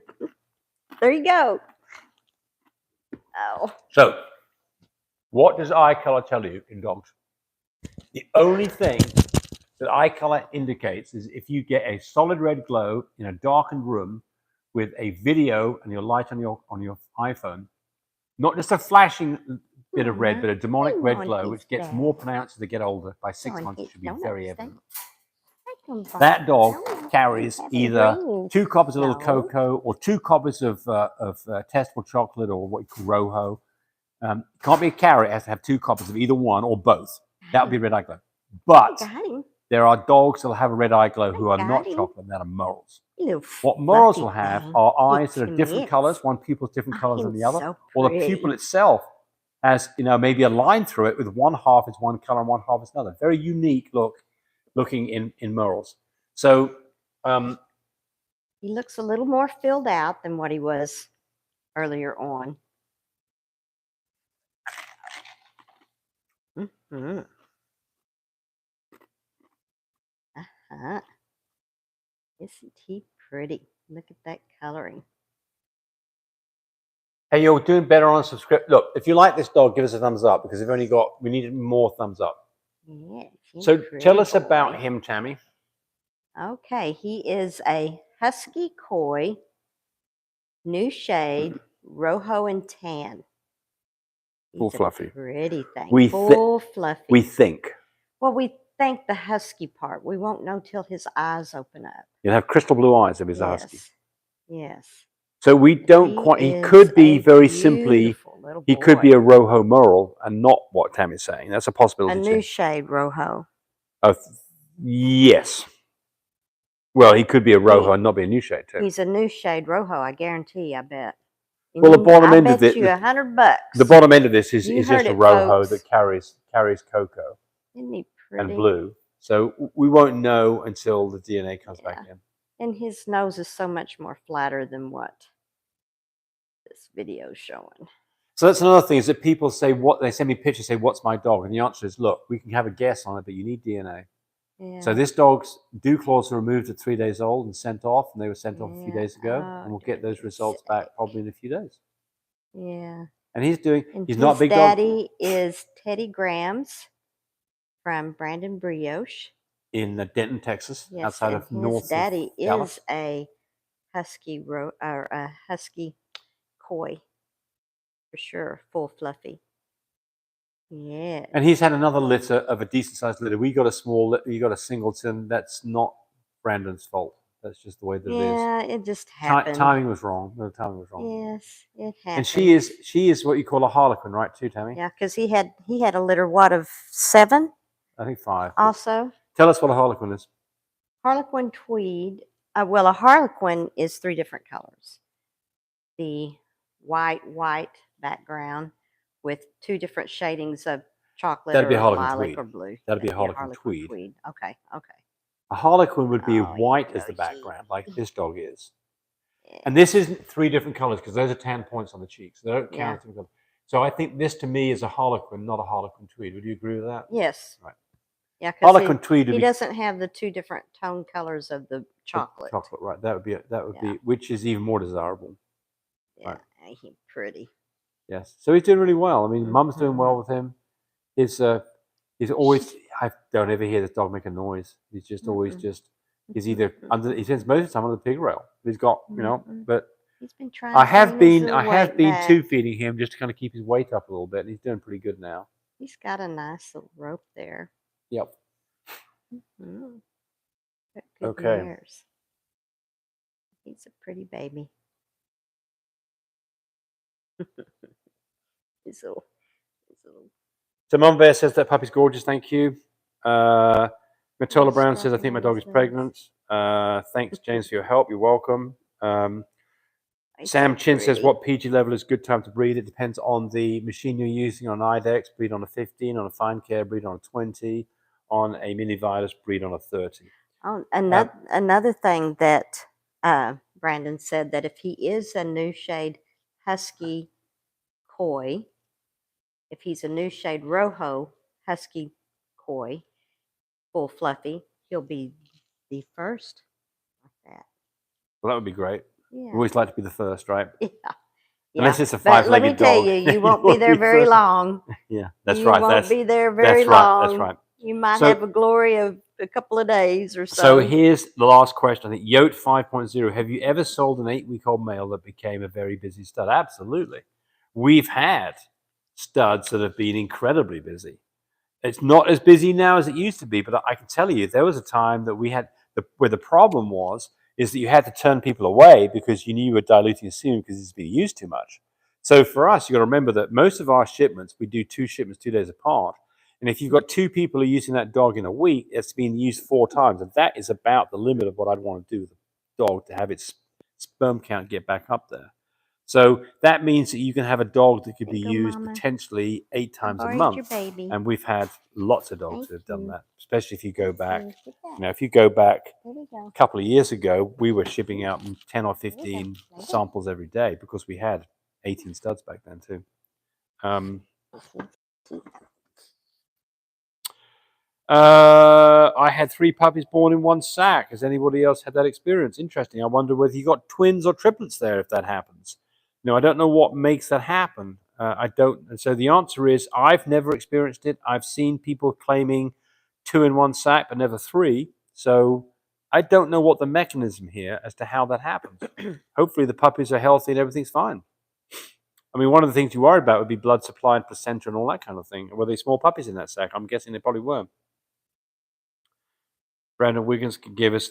"There you go." Oh. So, what does eye color tell you in dogs? The only thing that eye color indicates is if you get a solid red glow in a darkened room with a video and your light on your iPhone, not just a flashing bit of red, but a demonic red glow, which gets more pronounced as they get older. By 6 months, it should be very evident. That dog carries either 2 copies of little cocoa or 2 copies of testable chocolate or what you call rojo. Can't be a carrot; it has to have 2 copies of either one or both. That would be red eye glow. But there are dogs that will have a red eye glow who are not chocolate, and that are morals. What morals will have are eyes that are different colors. One pupil is different colors than the other, or the pupil itself has, maybe a line through it with one half is one color and one half is another. Very unique looking in morals. So he looks a little more filled out than what he was earlier on. Mm-hmm. Isn't he pretty? Look at that coloring. Hey, you're doing better on subscribe. Look, if you like this dog, give us a thumbs up because we needed more thumbs up. Yeah. So tell us about him, Tammy. Okay, he is a husky coy, new shade, rojo and tan. Full fluffy. Pretty thing. Full fluffy. We think. Well, we think the husky part. We won't know till his eyes open up. He'll have crystal blue eyes if he's a husky. Yes. So we don't quite. He could be very simply. He could be a rojo merle and not what Tammy's saying. That's a possibility. A new shade rojo. Yes. Well, he could be a rojo and not be a new shade too. He's a new shade rojo. I guarantee. I bet. Well, the bottom end of it. I bet you $100. The bottom end of this is just a rojo that carries cocoa. Isn't he pretty? And blue. So we won't know until the DNA comes back in. And his nose is so much more flatter than what this video is showing. So that's another thing is that people say they send me pictures, say, "What's my dog?" And the answer is, look, we can have a guess on it, but you need DNA. Yeah. So this dog's dew claws were removed at 3 days old and sent off, and they were sent off a few days ago, and we'll get those results back probably in a few days. Yeah. And he's not a big dog. His daddy is Teddy Grams from Brandon Brioche. In Denton, Texas, outside of North. His daddy is a husky a husky coy, for sure, full fluffy. Yeah. And he's had another litter of a decent sized litter. We got a small litter. You got a singleton. That's not Brandon's fault. That's just the way that it is. Yeah, it just happened. Timing was wrong. The timing was wrong. Yes, it happened. And she is what you call a harlequin, right? Too, Tammy. Yeah, because he had a litter of 7. I think 5. Also. Tell us what a harlequin is. Harlequin tweed. Well, a harlequin is 3 different colors. The white background with 2 different shadings of chocolate or lilac or blue. That'd be a harlequin tweed. Okay. A harlequin would be white as the background, like this dog is. Yeah. And this isn't 3 different colors because those are tan points on the cheeks. They don't count. Yeah. So I think this to me is a harlequin, not a harlequin tweed. Would you agree with that? Yes. Right. Yeah, because he doesn't have the 2 different tone colors of the chocolate. Chocolate, right? That would be which is even more desirable. Yeah, right. He's pretty. Yes, so he's doing really well. I mean, Mum's doing well with him. He's always. I don't ever hear this dog make a noise. He's just always He's either under. He spends most of the time on the pig rail. He's got but. He's been trying. I have been tube feeding him just to kind of keep his weight up a little bit, and he's doing pretty good now. He's got a nice little rope there. Yep. Okay. Ears. He's a pretty baby. He's little. So Mum Bear says that puppy's gorgeous. Thank you. Matilda Brown says I think my dog is pregnant. Thanks, James, for your help. You're welcome. Sam so Chin says, pretty. what PG level is good time to breed? It depends on the machine you're using. On IDEX, breed on a 15. On a fine care, breed on a 20. On a mini virus, breed on a 30. Oh, another thing that Brandon said, that if he is a new shade husky coy, if he's a new shade rojo husky coy, full fluffy, he'll be the first like that. Well, that would be great. Yeah. We always like to be the first, right? Yeah. Unless it's a But let me five-legged tell dog. you, you won't be there very first. long. Yeah, that's You right. won't be there very that's right. long. That's right. You might So- have a glory of a couple of days or so. So here's the last question. I think Yote 5.0. Have you ever sold an 8-week-old male that became a very busy stud? Absolutely. We've had studs that have been incredibly busy. It's not as busy now as it used to be, but I can tell you there was a time that we had where the problem is that you had to turn people away because you knew you were diluting semen because it's being used too much. So for us, you got to remember that most of our shipments, we do 2 shipments 2 days apart. And if you've got 2 people who are using that dog in a week, it's been used 4 times. And that is about the limit of what I'd want to do with the dog to have its sperm count get back up there. So that means that you can have a dog that could be used potentially 8 times a month. Your baby. And we've had lots of dogs Thank that have done you. that, especially if you go back. Sit down. You know, if you go back There we go. a couple of years ago, we were shipping out 10 or 15 There you go. samples every day because we had 18 studs back then too. I had 3 puppies born in 1 sack. Has anybody else had that experience? Interesting. I wonder whether you got twins or triplets there if that happens. No, I don't know what makes that happen. I don't. And so the answer is I've never experienced it. I've seen people claiming 2 in 1 sack, but never 3. So I don't know what the mechanism here as to how that happens. Hopefully the puppies are healthy and everything's fine. I mean, one of the things you worry about would be blood supply and placenta and all that kind of thing. Were they small puppies in that sack? I'm guessing they probably were. Brandon Wiggins could give us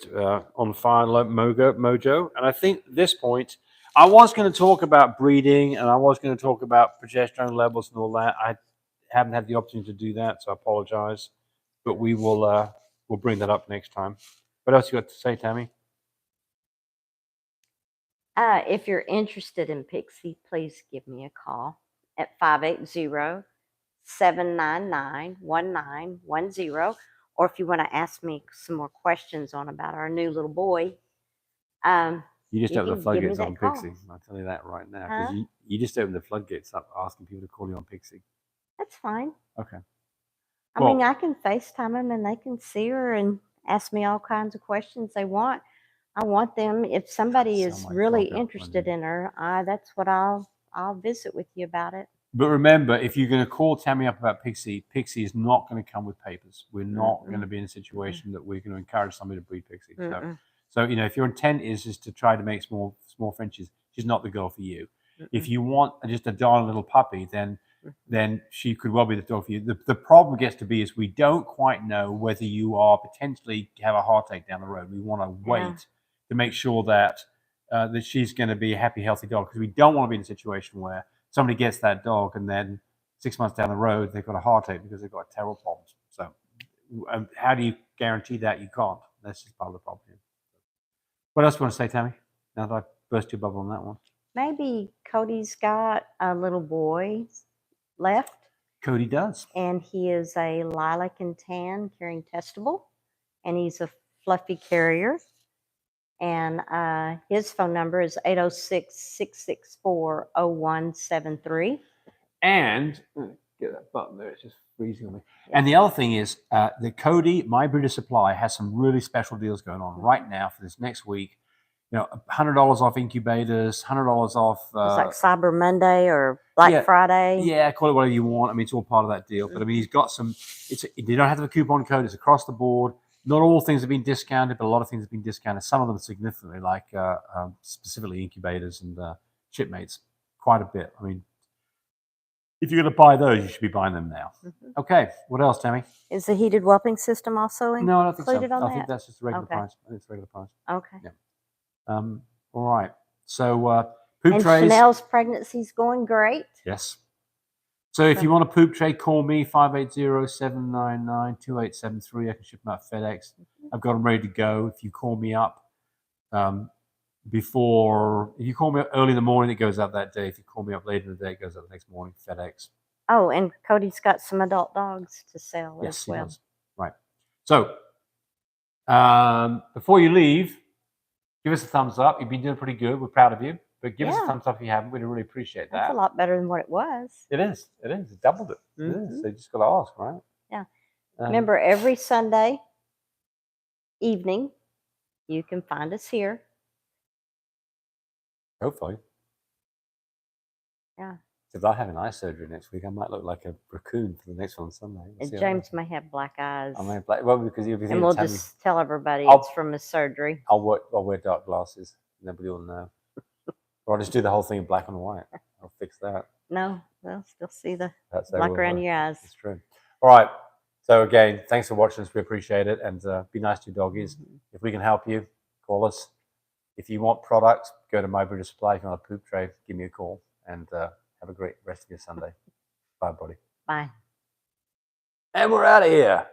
on fire mojo. And I think at this point, I was going to talk about breeding and I was going to talk about progesterone levels and all that. I haven't had the opportunity to do that, so I apologize. But we will we'll bring that up next time. What else you got to say, Tammy? If you're interested in Pixie, please give me a call at 580-799-1910. Or if you want to ask me some more questions about our new little boy, you just opened the floodgates on call. Pixie. I'll tell you that right now. Because you just opened the floodgates up asking people to call you on Pixie. That's fine. Okay. I mean, I can FaceTime them and they can see her and ask me all kinds of questions they want. I want them, if somebody is really interested in her, that's what I'll visit with you about it. But remember, if you're going to call Tammy up about Pixie, Pixie is not going to come with papers. We're not going to be in a situation that we're going to encourage somebody to breed Pixie. So you know, if your intent is to try to make small Frenchies, she's not the girl for you. If you want just a darling little puppy, then she could well be the dog for you. The problem gets to be is we don't quite know whether you are potentially have a heartache down the road. We want to wait to make sure that that she's going to be a happy, healthy dog, because we don't want to be in a situation where somebody gets that dog and then 6 months down the road they've got a heartache because they've got terrible problems. So how do you guarantee that? You can't. That's just part of the problem here. What else do you want to say, Tammy? Now that I burst your bubble on that one. Maybe Cody's got a little boy left. Cody does. And he is a lilac and tan carrying testable. And he's a fluffy carrier. And his phone number is 806-664-0173. And get that button there, it's just freezing on me. And the other thing is the Cody, My Breeder Supply, has some really special deals going on right now for this next week. You know, $100 off incubators, $100 off. It's like Cyber Monday or Black Friday. Yeah, call it whatever you want. I mean, it's all part of that deal. But I mean, he's got some. You don't have to have a coupon code. It's across the board. Not all things have been discounted, but a lot of things have been discounted. Some of them significantly, like specifically incubators and shipmates, quite a bit. I mean, if you're going to buy those, you should be buying them now. Okay, what else, Tammy? Is the heated whelping system also included? No, I don't think so. On I think that's just the regular price. I think it's the regular price. Okay. Yeah. All right. So poop trays. Chanel's pregnancy's going great. Yes. So if you want a poop tray, call me, 580-799-2873. I can ship them out FedEx. I've got them ready to go. If you call me up, before. If you call me up early in the morning, it goes out that day. If you call me up later in the day, it goes out the next morning. FedEx. Oh, and Cody's got some adult dogs to sell Yes, as he well. does. Right. So, before you leave, give us a thumbs up. You've been doing pretty good. We're proud of you. But give us a Yeah. thumbs up if you haven't. We'd really appreciate that. That's a lot better than what it was. It is. It is. It doubled it. It is. So you just got to ask, right? Yeah. Remember, every Sunday evening, you can find us here. Hopefully. Yeah. If I have an eye surgery next week, I might look like a raccoon for the next one on Sunday. And James may have black eyes. I may black. Well, because you'll be and we'll just tell everybody I'll- it's from his surgery. I'll wear dark glasses. Nobody will know. Or I'll just do the whole thing in black and white. I'll fix that. No, they'll still see the That's black around your eyes. It's true. All right. So again, thanks for watching us. We appreciate it, and be nice to your doggies. If we can help you, call us. If you want products, go to My British Supply. If you want a poop tray, give me a call, and have a great rest of your Sunday. Bye, buddy. Bye. And we're out of here.